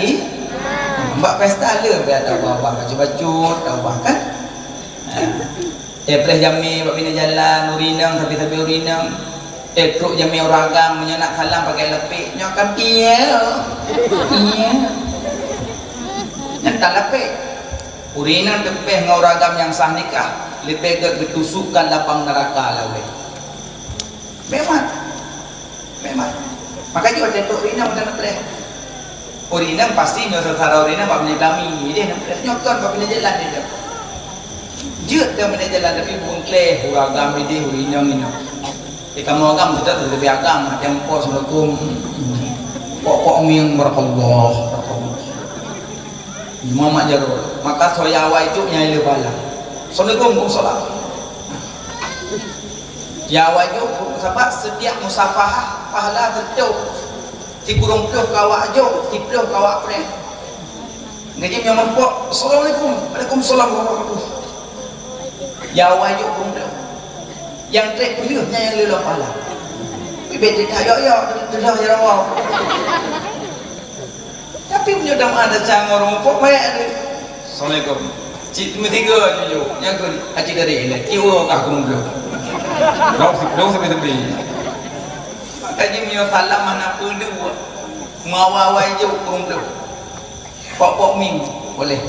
mbak pesta le biar tahu bawah baju-baju tahu bahkan press jami buat bina jalan urinang tapi urinang truk jami orang agam punya nak salam pakai lepik nyokan iya nyentak lepik urinang tepeh dengan orang agam yang sah nikah lepik ketusukkan lapang neraka lawe memang maka juga ada urinang macam mana urinang pasti nyosor sarau urinang pak menyelami dia nyokon pak bina jalan dia jut dia bina jalan tapi bukan kleh uragam dia urinang ini kamu agam kita lebih agam yang pos assalamualaikum pokok miang barakallah Muhammad Jarul maka soyawa itu nyai lebala assalamualaikum salam ya wajib sebab setiap musafahah pahala terjauh ti kurung puluh kawak jauh ti puluh kawak pre ngaji yang mempok assalamualaikum waalaikumsalam warahmatullahi ya wajib kurung puluh yang trek puluhnya yang lelok pahala bibit tak yo dah jarawa tapi punya dah ada cangor mempok baik assalamualaikum cik cuma tiga je yang aku haji dari ini kira kah kurung puluh Dong sampai tepi. Kaji punya salam mana pun dia buat. Mawawai je kurung tu. Pok ming boleh.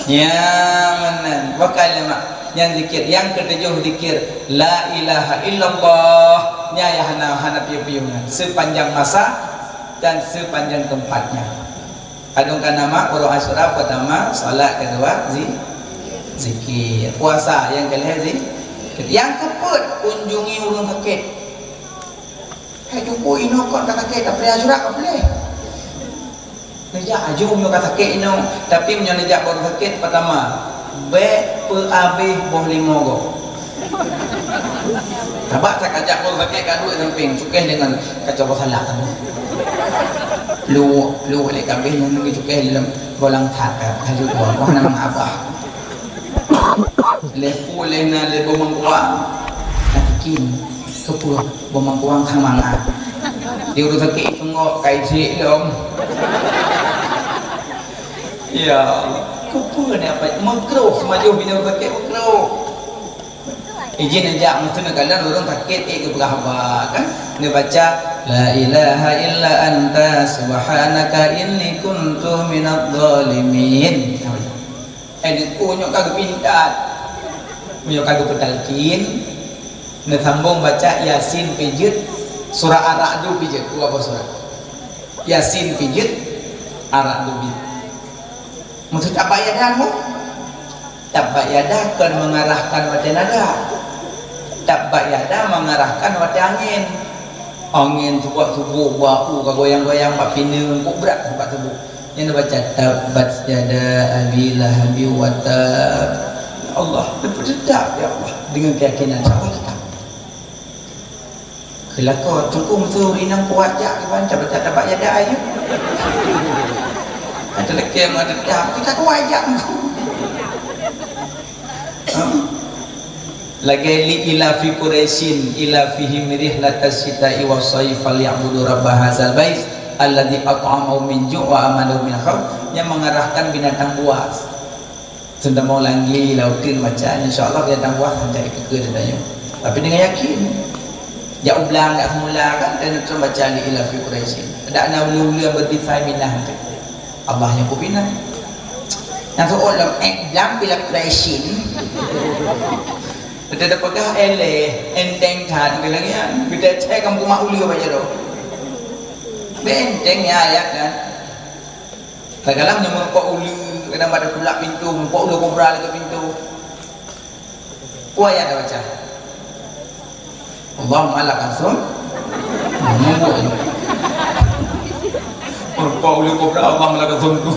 Nyamanan. Bakal mak yang zikir yang ketujuh zikir la ilaha illallah nya ya hana piu-piungan sepanjang masa dan sepanjang tempatnya. Adungkan nama Qur'an Asyura pertama, salat kedua zikir. Puasa yang kelima zikir. Yang keput kunjungi urang sakit jumpa inokon kata sakit tak boleh ajurak tak boleh nejak aju punya kata sakit ino tapi punya nejak baru sakit pertama habis boh lima go tabak tak ajak baru sakit kat duit samping cukeh dengan kacau salah kamu lu boleh kabeh nunggu cukeh dalam bolang tak halu wah nama abah lepu lena le bomang kuang nakin kepul bomang kuang kang mana dia udah sakit tengok kai cik dong ya kupa ni apa makruh semaju bina pakai makruh izin aja mesti nak kalian orang sakit ke berapa kan dia baca la ilaha illa anta subhanaka inni kuntu minadh dhalimin ini punya kagak pintar punya kagak petalkin dia sambung baca yasin pijit surah ar-ra'd pijit apa surah yasin pijit ar-ra'd pijit maksud apa yadamu tabak yada kan mengarahkan pada nada tabak yada mengarahkan pada angin tubuh bau goyang-goyang bak pinang kok berat tempat tubuh yang baca tabat yada abilah bi wa tab ya Allah bersedap ya Allah dengan keyakinan sama kita kelakon cukup tu rinang kuat jak baca baca tabat yada ayu ada lekem ada tab kita kuat jak lagi li ila fi quraisyin ila fihim rihlatas sita'i was sayf falyabudu rabb hadzal bait alladzi at'amahu min ju' wa amanahu min khauf yang mengarahkan binatang buas sudah mau lagi lautin macam insyaallah binatang buas mencari keke dan tapi dengan yakin ya ulang tak semula kan dan terus baca li ila fi quraisyin ada naulu yang berdisai minah Allah yang kubina yang seolah lam bila quraisyin kita dah pegah enteng kan ke lagi kan kita cek kampung mak uli apa je tu bentengnya ayat kan kadang-kadang yang mempak uli kadang pada pulak pintu mempak uli kubra ke pintu ayat dah baca Allahumma ala kasum mempak uli kubra Allahumma ala kasum tu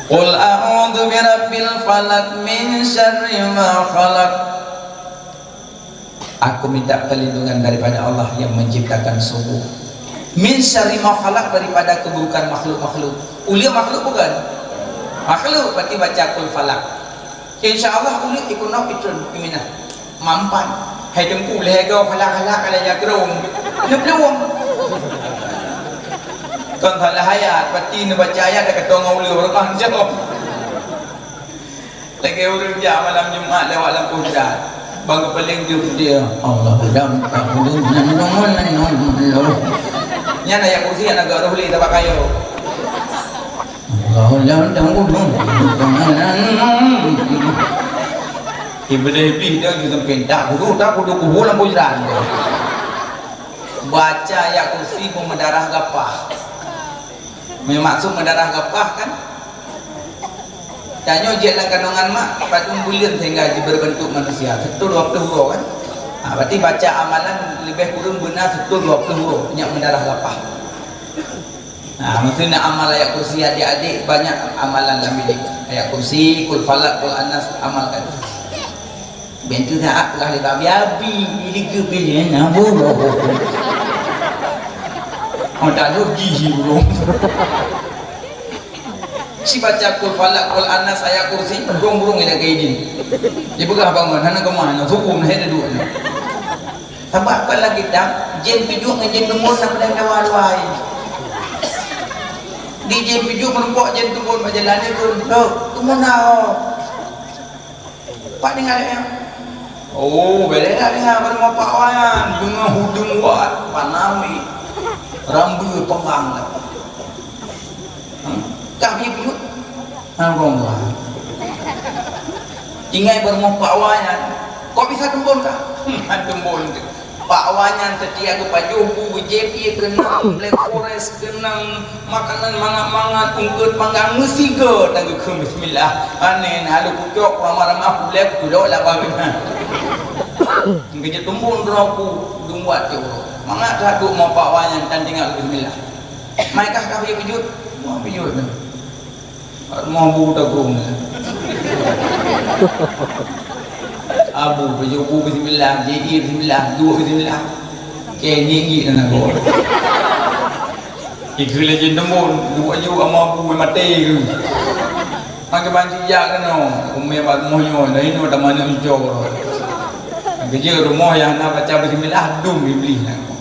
Qul a'udzu birabbil falaq min syarri ma khalaq. Aku minta perlindungan daripada Allah yang menciptakan subuh. Min syarri ma khalaq daripada keburukan makhluk-makhluk. Ulia makhluk bukan? Makhluk berarti baca qul falaq. Insya-Allah ulia ikut nak pitun pimina. Mampan. Hai dengku lego falaq-falaq ala yagrung. Leblung. Kan salah ayat pasti nak baca ayat dah kata orang ulia berkah jawab lagi urut je malam Jumaat lewat lampu hidrat bangga paling dia Allah dam nya nak ayat kursi nak agak rohli tak kayu Allah dam ibadah dia juga pentak kudu kubu lampu hidrat baca ayat kursi memendarah gapah maksud mendarah gapah kan tanya je dalam kandungan mak patung bulan sehingga berbentuk manusia setul 20 huruf kan berarti baca amalan lebih kurang benar setul 20 huruf punya mendarah gapah maksudnya amal ayat kursi adik-adik banyak amalan dalam bilik ayat kursi, kul falak, kul anas amalkan bentuk saat lah lebih biabi ini kepilihan nabuh tak ada gigi belum si baca kul falak kul anas ayat kursi burung-burung yang kayak gini dia begah bangun hana kemana hukum ada dua sebab kalau kita jen pijuk dengan jen tumbuh sampai dengan wal-wal di jen pijuk merumpuk jen tumbuh berjalan itu tumbuh nak pak dengar ya beda tak dengar baru mau pak wayan dengan hudung wat panami rambu penggang lah kami pun ngomong ingat bermau pak wayan kok bisa tembun kah? Tembun pak wayan setia ke pajuku JP kenang Black Forest kenang makanan mangat-mangat ungkut panggang mesti ke tangguh ke bismillah aneh halu pucuk ramah-ramah Black pulak lah bagaimana kerja tembun beraku dumbuat je mangat satu mau pak wayan dan tinggal bismillah mereka kami pijut mau pijut mau buta kurung abu pijut bismillah jadi bismillah dua bismillah kayak gigi dan aku ikut legend temun dua juga mau abu mati ke makan banci jak kan umai bat mohnyo dah ini dah mana hijau kerja rumah yang nak baca bismillah dum iblis nak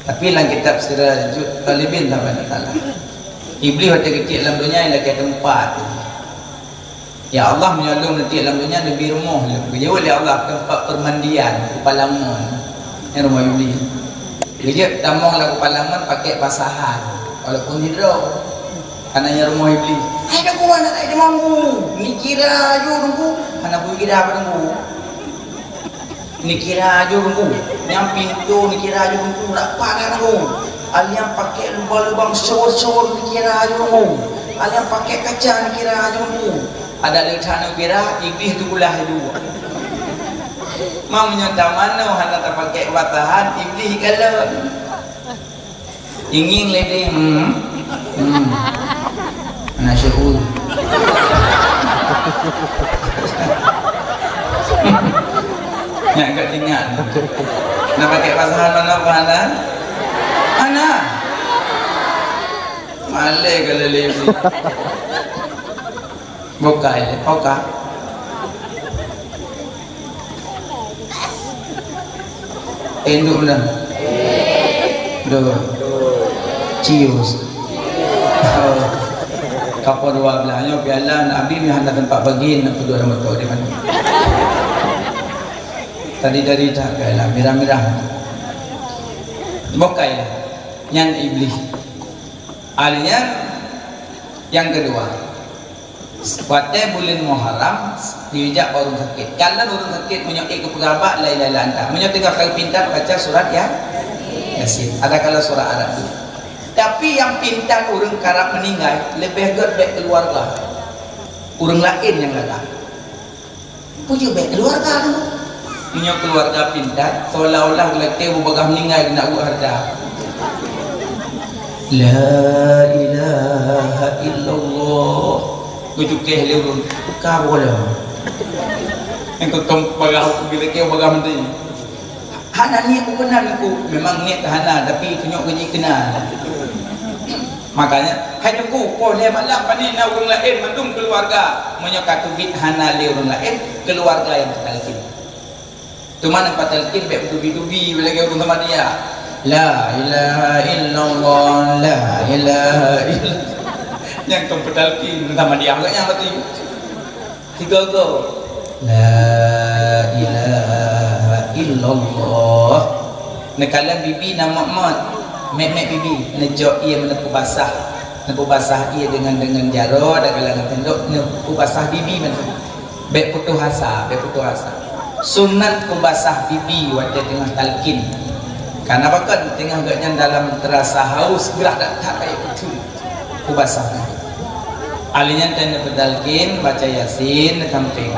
tapi dalam kitab sirah talibin tak banyak salah Iblis waktu kecil dalam dunia yang dekat tempat. Ya Allah menyalung nanti dalam dunia lebih rumah. Jauh oleh Allah tempat permandian Kupalaman. Yang rumah Iblis. Dia tamang lah Kupalaman pakai basahan. Walaupun hidro. Kananya rumah Iblis. Hai dah gua nak ada mampu. Ni kira aja tunggu. Mana pun kira apa tunggu. Ni kira aja tunggu. Yang pintu ni kira aja tunggu. Rapat dah tunggu. Alian pakai lubang-lubang sor-sor ni kira aja tunggu. Alian pakai kaca ni kira aja tunggu. Ada letak kira Iblis tu kulah dua. Mau menyontak mana hana tak pakai batahan Iblis kalau ingin lebih anak syukur yang agak ingat nak pakai batahan mana batahan mana malai kalau lebih buka ini buka enduk dah dua cius kapal dua belahnya piala Nabi ni hendak tempat bagi nak kedua orang betul di mana tadi dari dah piala merah-merah bukai lah yang iblis alnya yang kedua pada bulan Muharram diwijak orang sakit. Kalau orang sakit menyokong ke pegabat lain-lain anda. Menyokong kalau pintar baca surat ya Yasin. Ada kalau surah Arab itu. Tapi yang pintar orang karap meninggal lebih baik keluarga. Orang lain yang lalak. Pujuk baik keluarga tu. Menyokong keluarga pintar seolah-olah lelaki berbagai meninggal nak buat harta. La ilaha illallah. Kujukeh liurun ka bola engkau bagah bila kau bagah menteri hana ni aku kenal aku memang niat hana tapi tunjuk gaji kenal makanya hai aku boleh malam pani nak orang lain mandung keluarga menyokat bit hana liurun lain keluarga yang tertalkin tu mana patalkin baik dubi-dubi bila kau sama dia la ilaha illallah la ilaha illallah yang kempedalkin sama dia enggak yang mati tiga go la ilaha illallah nekalan bibi nama mat mek bibi nejok ia menepu basah ia dengan jaro dan kalangan tenduk nepu basah bibi mana baik putus asa sunat kubasah bibi waktu tengah talkin karena bahkan tengah agaknya dalam terasa haus gerah tak kayak betul kubasah alinya tanda pedalkin baca Yasin kamping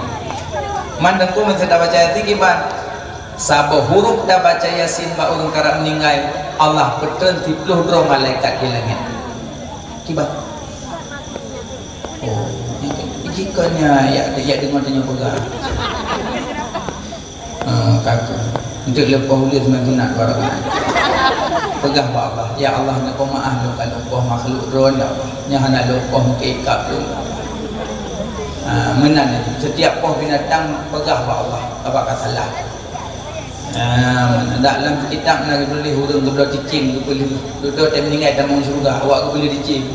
mandangku masih dah baca Yasin gimana sabah huruf dah baca Yasin ba orang karap meninggal Allah betul 30 malaikat di langit kibat oh jikanya ya dengar tanya pegang kakak untuk lepas ulis mengenal barang pegah ba Allah ya Allah nak maaf lu kalau kau makhluk ron ya Allah nya hana lu kau kekap lu menan setiap kau binatang pegah ba Allah apa kata salah mana dalam kitab nak boleh hurung tu boleh cicing tu boleh duduk time meninggal tamu surga awak boleh dicing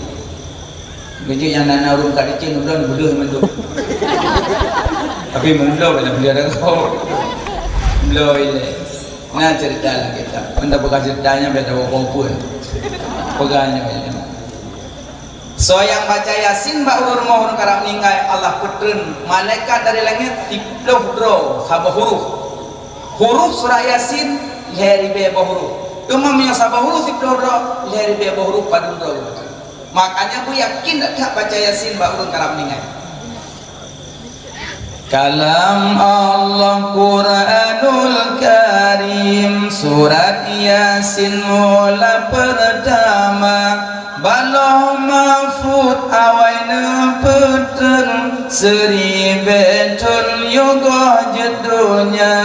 biji yang nana urung kat dicing boleh menduk tapi menduk bila boleh ada kau boleh nah cerita lah kita anda buka ceritanya biar tahu kompun pegahnya so yang baca Yasin mbak urung karap meninggal Allah putren malaikat dari langit 30 sabah huruf surah Yasin lehari be huruf umam yang sabah huruf 30 lehari be huruf padun makanya aku yakin tak baca Yasin mbak urung karap meninggal Kalam Allah Quranul Karim Surat Yasin mula pertama Baloh mahfud awaina peten Seri betun yoga jedunya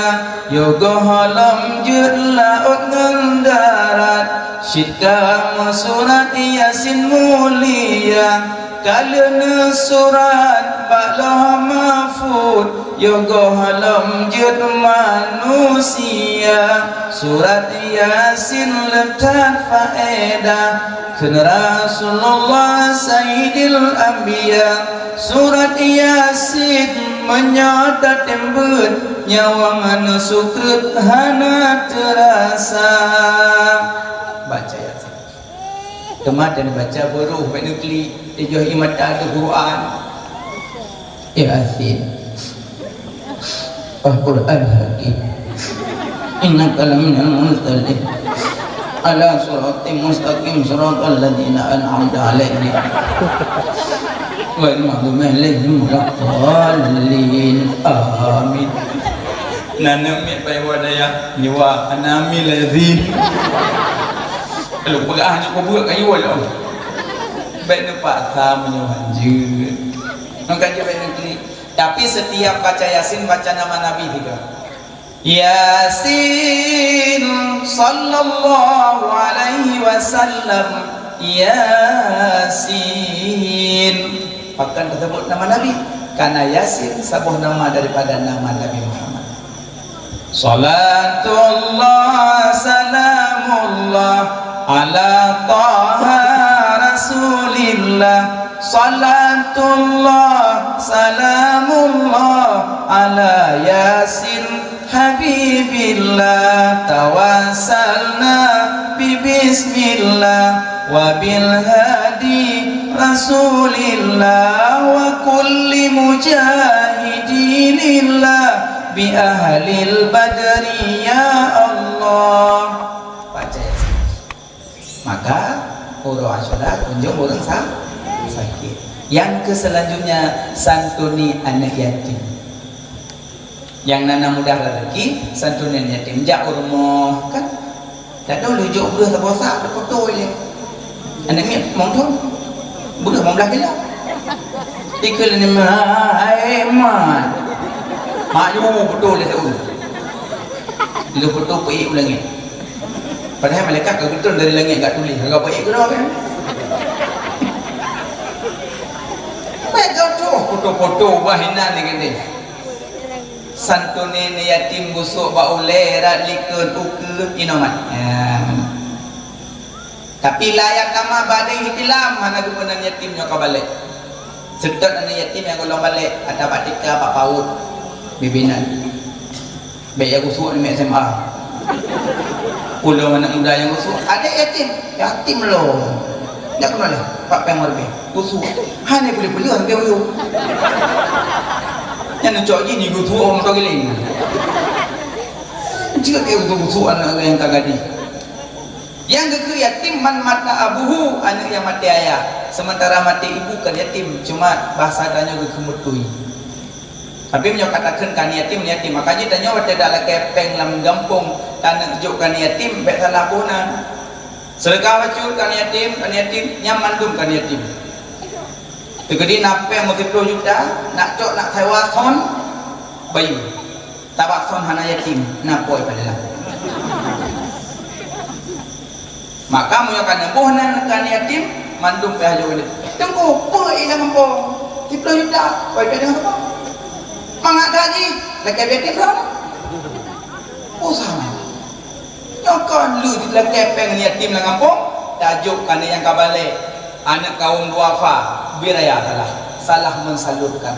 Yoga halam jud laut ngendarat Syidkamu surat Yasin mulia kalena surat balah mahfud yogo halam jud manusia surat Yasin letak faedah kena Rasulullah Sayyidil Anbiya surat Yasin menyadat tembut nyawa manusia sukrut hana terasa baca Yasin temat dan baca buruh penukli dijuh imata Al-Quran Yasin Al-Quran Hakim innaka laminal mursalin ala siratim mustaqim siratal ladzina an'amta alaihim wal maghdubi alaihim waladdallin amin nanami pai wadaya niwa anami ladzin lu pegah je ko buat kayu lo baik nampak sama menjut maka je baik nanti tapi setiap baca Yasin baca nama Nabi juga Yasin sallallahu alaihi wasallam Yasin akan tersebut nama Nabi karena Yasin sebuah nama daripada nama Nabi Muhammad salatullah salamullah ala taha rasulillah salatullah salamullah ala Yasin habibillah tawassalna bismillah wa bil hadi rasulillah wa kulli mujahidinillah bi ahlil badri ya Allah baca Yasin maka urut asyara kunjung orang sakit yang selanjutnya santuni anak yatim yang nana mudah rezeki santunan yatim jak rumah kan tak tahu lujuk ke terbosak terpotol dia anak ni mongtong budak 15 kilo ikut ni mat mak ju betul dia tahu dia betul pergi ke langit padahal malaikat kau betul dari langit enggak tulis kau pergi ke dah kan mereka tu foto-foto bahinan ni kan santuni ni yatim busuk baulai radlikun uke inomat tapi layak nama badai hitilam mana gupanan yatimnya kau balik sedot anak yatim yang golong balik ada batika pak paut bibinan baik yang busuk ni SMA pulau anak muda yang busuk ada yatim loh tak kenal lah pak pemorbe busuk hanya boleh-boleh sampai uyuh yang nak cakap gini gue tua orang kageling jika dia busuk anak yang kagadi yang ke yatim man mata abuhu anak yang mati ayah sementara mati ibu kan yatim cuma bahasa tanya ke kemutui tapi menyokatakan kan yatim makanya tanya waktu ada kepeng dalam gampung tanah tunjukkan yatim baik salah punan sedekah wajud kan yatim nyaman dum kan yatim jadi napa yang mesti 10 juta nak cok nak sewa son bayu tabak son hana yatim napoi pada lah maka menyokan nembuhnan kan yatim mandum ke ahli ulil tengku apa ia mampu 10 juta baik pada apa mangak gaji laki yatim berapa usaha nyokan lu laki peng yatim lang kampung tajuk kan yang kabalik anak kaum duafa biraya salah mensalurkan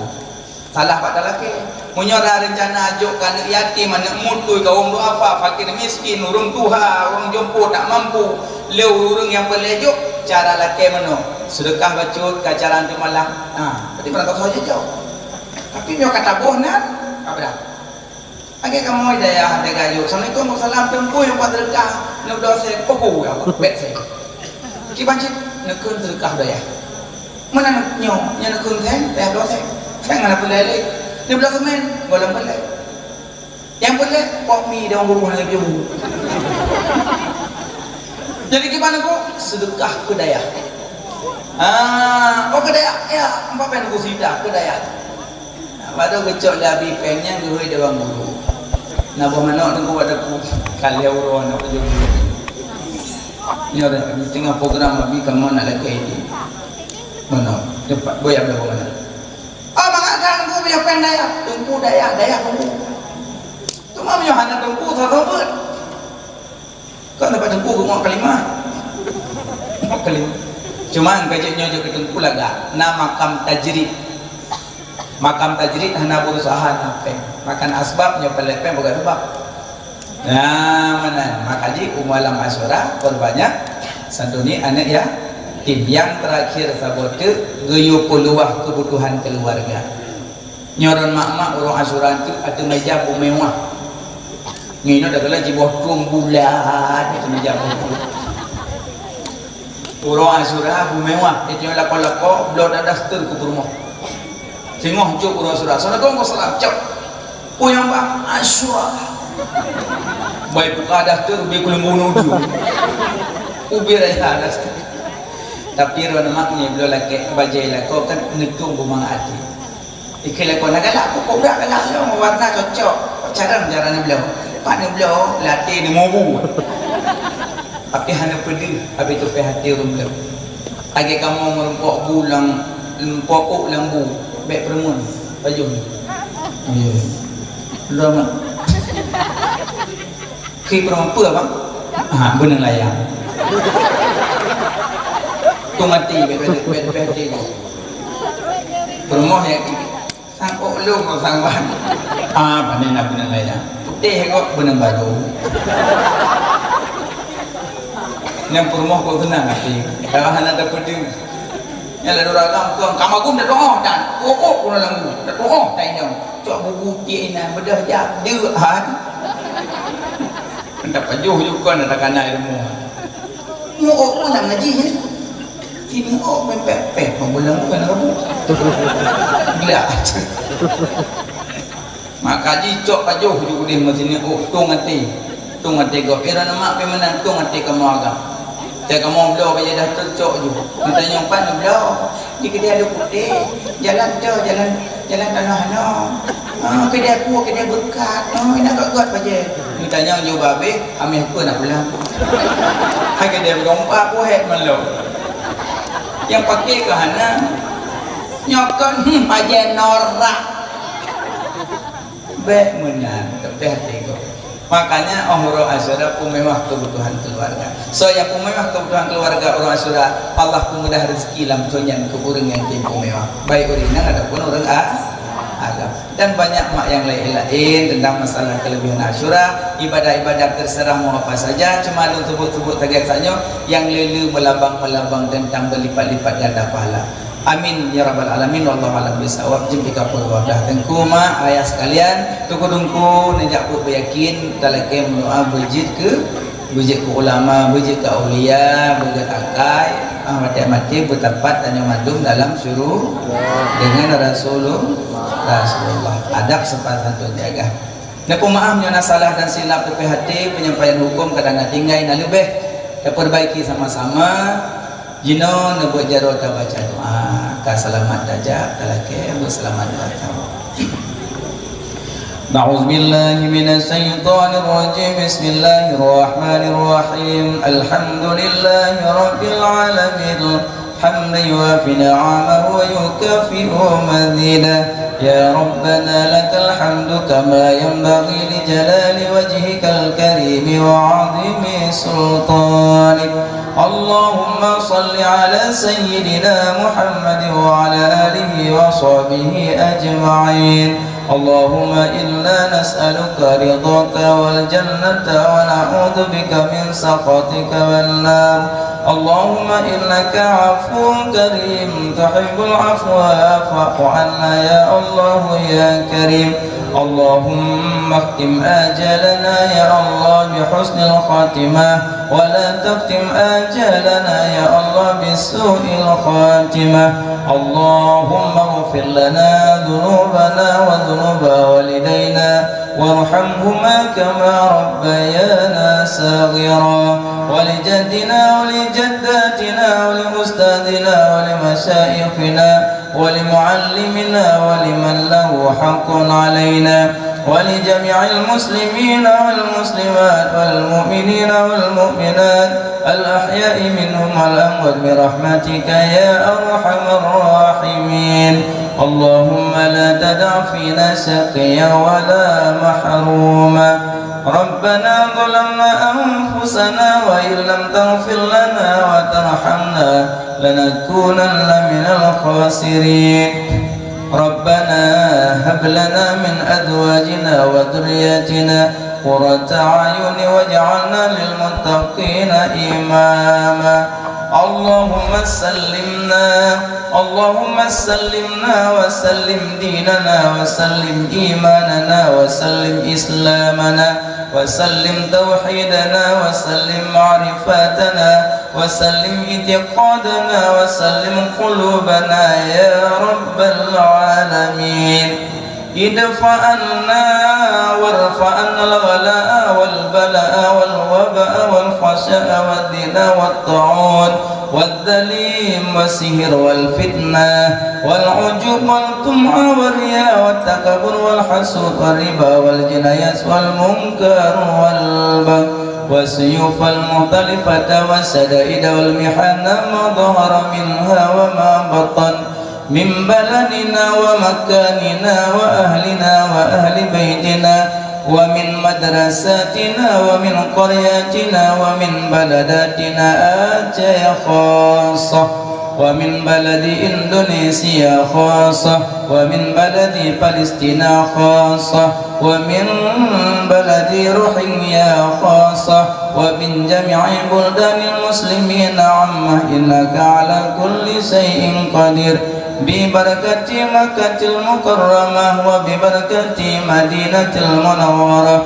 salah pada laki menyora rencana ajuk anak yatim anak mutu kaum duafa fakir miskin urung tuha urung jompo tak mampu leu urung yang pelejuk cara laki meno sedekah bacut kacaran tu malam berarti pernah kau saja jauh tapi dia kata bohnan apa dah agak kamu daya ada gayu assalamualaikum warahmatullahi wabarakatuh yang buat sedekah nak doa saya popo ya bet saya kibancit nak kun sedekah daya mana nak nyong yang nak kun saya dah doa saya ngana pelai dia belah semen golong pelai yang pelai pok mi dia orang buruh lagi jauh jadi gimana kok sedekah ke daya ke daya ya empat pen aku sidah ke daya pada kecok labi pennya gue dia orang buruh nak mana nak buat aku kali orang nak pergi ni ada di tengah program lebih kamu nak lagi ini mana Cepat boyak berapa mana? Ah mengatakan tungku punya pen daya, tungku daya tungku. Tu mah punya hana tungku tahu ber. Kan dapat tungku ke muak kelima. Muak kelima. Cuman kajiknya juga tungku laga. Nama makam tajrid. Makam tajrid hana berusaha apa? Makan asbabnya pelepeng bukan sebab. Nah mana? Makaji umalam Asyura berbanyak santuni anak ya. Tim yang terakhir sabote geyu peluah kebutuhan keluarga. Nyoron mak-mak orang Asyura itu ada meja mewah. Ngino dah kala jiboh bulan itu meja mewah. Orang Asyura mewah itu lako-lako belum ada dastur ke rumah. Singoh juk orang Asyura. Sana kau salam cak. Puyang bang Asyura. Baik buka dastur be kulung bunuh tu. Ubi raya dastur. Tapi orang maknya belum lagi bajai lah kau kan ngetung bumang hati. Ikhlas kau nak galak kau dah galak lo warna cocok. Cara belum. Pan belum latih di mobu. Tapi hanya pedih. Habis tu hati orang belum. Agi kamu merumpok bulang pokok lembu. Baik perempuan baju ni. Ya. Belum mak. Ki perempuan apa bang? Ha benar layang. Tu mati bete rumah yang sang ulung kau sang ban pandai nak benar layang putih kau benar baju yang rumah kau tenang hati kalau hanya ada pedih yang lalu ragam kau kamagum dah doa dan pun lembu dah doa tanya cok buku tiina bedah jak dia hendak pajuh juga nak kena ilmu pun nak ngaji ni ini pempek pembulang bukan kamu gila maka jicok pajuh juga di sini tung hati kau era nama pemenang tung hati kamu agak saya kamu belau kaya dah tercok juga kita nyompan belau di kedai ada putih jalan tanah kedai aku kedai berkat nak kat paje kita nyong juga babe amih apa nak pulang hai kedai berompak aku head malu yang pakai ke hana nyokon pajen norak baik menang tapi hati kau makanya orang Asyura pemewah kebutuhan keluarga so yang pemewah kebutuhan keluarga orang Asyura Allah pemudah rezeki lampunyan ke orang yang timpu mewah baik orang ada pun orang agam dan banyak mak yang lain tentang masalah kelebihan Asyura ibadah-ibadah terserah mau apa saja cuma lu sebut-sebut target saja yang lelu melabang-melabang tentang berlipat-lipat ganda pahala amin ya rabbal alamin wallahu a'lam bisawab jempika wadah tengku mak ayah sekalian tunggu nejak ku yakin dalake mendoa bujit ke ulama bujit ke aulia bujit akai mati-mati bertempat dan madum dalam syuruh dengan Rasulullah adab sepatutnya tu jaga nak maaf nyana salah dan silap tepi hati penyampaian hukum kadang tinggal nak lebih perbaiki sama-sama jino nak buat jarot baca doa ka selamat aja kalake selamat datang A'udzu billahi minasy syaithanir rajim bismillahirrahmanirrahim alhamdulillahi rabbil alamin حمدا يوافي نعمه ويكافئ مزيدا يا ربنا لك الحمد كما ينبغي لجلال وجهك الكريم وعظيم سلطانك اللهم صل على سيدنا محمد وعلى آله وصحبه أجمعين اللهم إنا نسألك رضاك والجنة ونعوذ بك من سخطك والنار اللهم إنك عفو كريم تحب العفو فاعف عنا يا الله يا كريم اللهم اختم آجالنا يا الله بحسن الخاتمة ولا تختم آجالنا يا الله بسوء الخاتمة اللهم اغفر لنا ذنوبنا وذنوب والدينا وارحمهما كما ربيانا صغيرا ولجدنا ولجداتنا ولأستاذنا ولمشايخنا ولمعلمنا ولمن له حق علينا ولجميع المسلمين والمسلمات والمؤمنين والمؤمنات الأحياء منهم والأموات برحمتك يا أرحم الراحمين. اللهم لا تدع فينا شقيا ولا محروما. ربنا ظلمنا أنفسنا وإن لم تغفر لنا وترحمنا لنكونن من الخاسرين. ربنا هب لنا من أزواجنا وذرياتنا قرة أعين واجعلنا للمتقين إماما. اللهم سلمنا وسلم ديننا وسلم إيماننا وسلم إسلامنا وسلم توحيدنا وسلم معرفاتنا وسلم اعتقادنا وسلم قلوبنا يا رب العالمين. ادفع عنا وارفع عنا الغلاء والبلاء والوباء والفحشاء والزنا والطاعون والذليم والسحر والفتنة والعجب والطمع والرياء والتكبر والحسود والربا والجنايات والمنكر والبغي والسيوف المختلفة والشدائد والمحن ما ظهر منها وما بطن من بلدنا ومكاننا وأهلنا وأهل بيتنا ومن مدرساتنا ومن قرياتنا ومن بلداتنا آتيا خاصة ومن بلد إندونيسيا خاصة ومن بلد فلسطين خاصة ومن بلد روهينيا خاصة ومن جميع بلدان المسلمين عامة إنك على كل شيء قدير. ببركة مكة المكرمة وببركة مدينة المنورة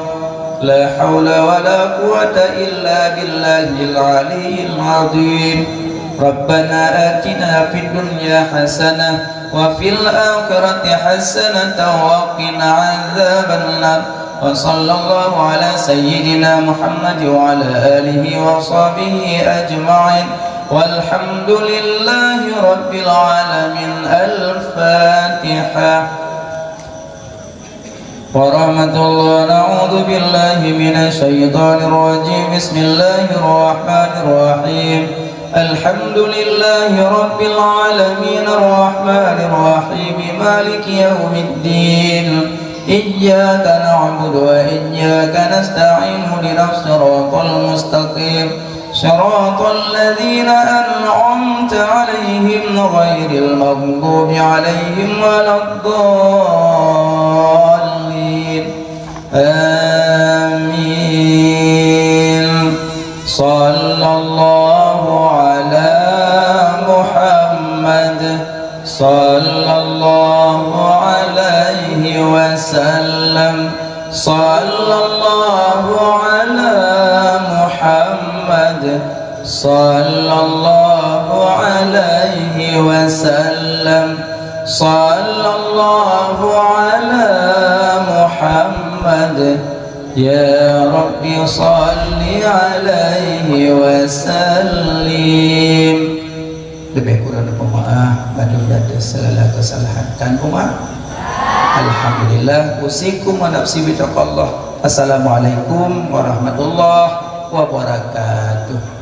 لا حول ولا قوة إلا بالله العلي العظيم. ربنا آتنا في الدنيا حسنة وفي الآخرة حسنة وقنا عذاب النار. وصلى الله على سيدنا محمد وعلى آله وصحبه أجمعين والحمد لله رب العالمين. الفاتحة. ورحمة الله. نعوذ بالله من الشيطان الرجيم. بسم الله الرحمن الرحيم. الحمد لله رب العالمين الرحمن الرحيم مالك يوم الدين. إياك نعبد وإياك نستعين اهدنا الصراط المستقيم صراط الذين أنعمت عليهم غير المغضوب عليهم ولا الضالين. آمين. صلى الله على محمد صلى الله عليه وسلم. صلى الله على محمد صلى الله عليه وسلم. صلى الله على محمد يا رب صل عليه وسلم. Lebih kurang pemaaf pada segala kesalahan dan umat. Alhamdulillah. Usikum wa nafsi bitaqallah. Assalamualaikum warahmatullahi wabarakatuh.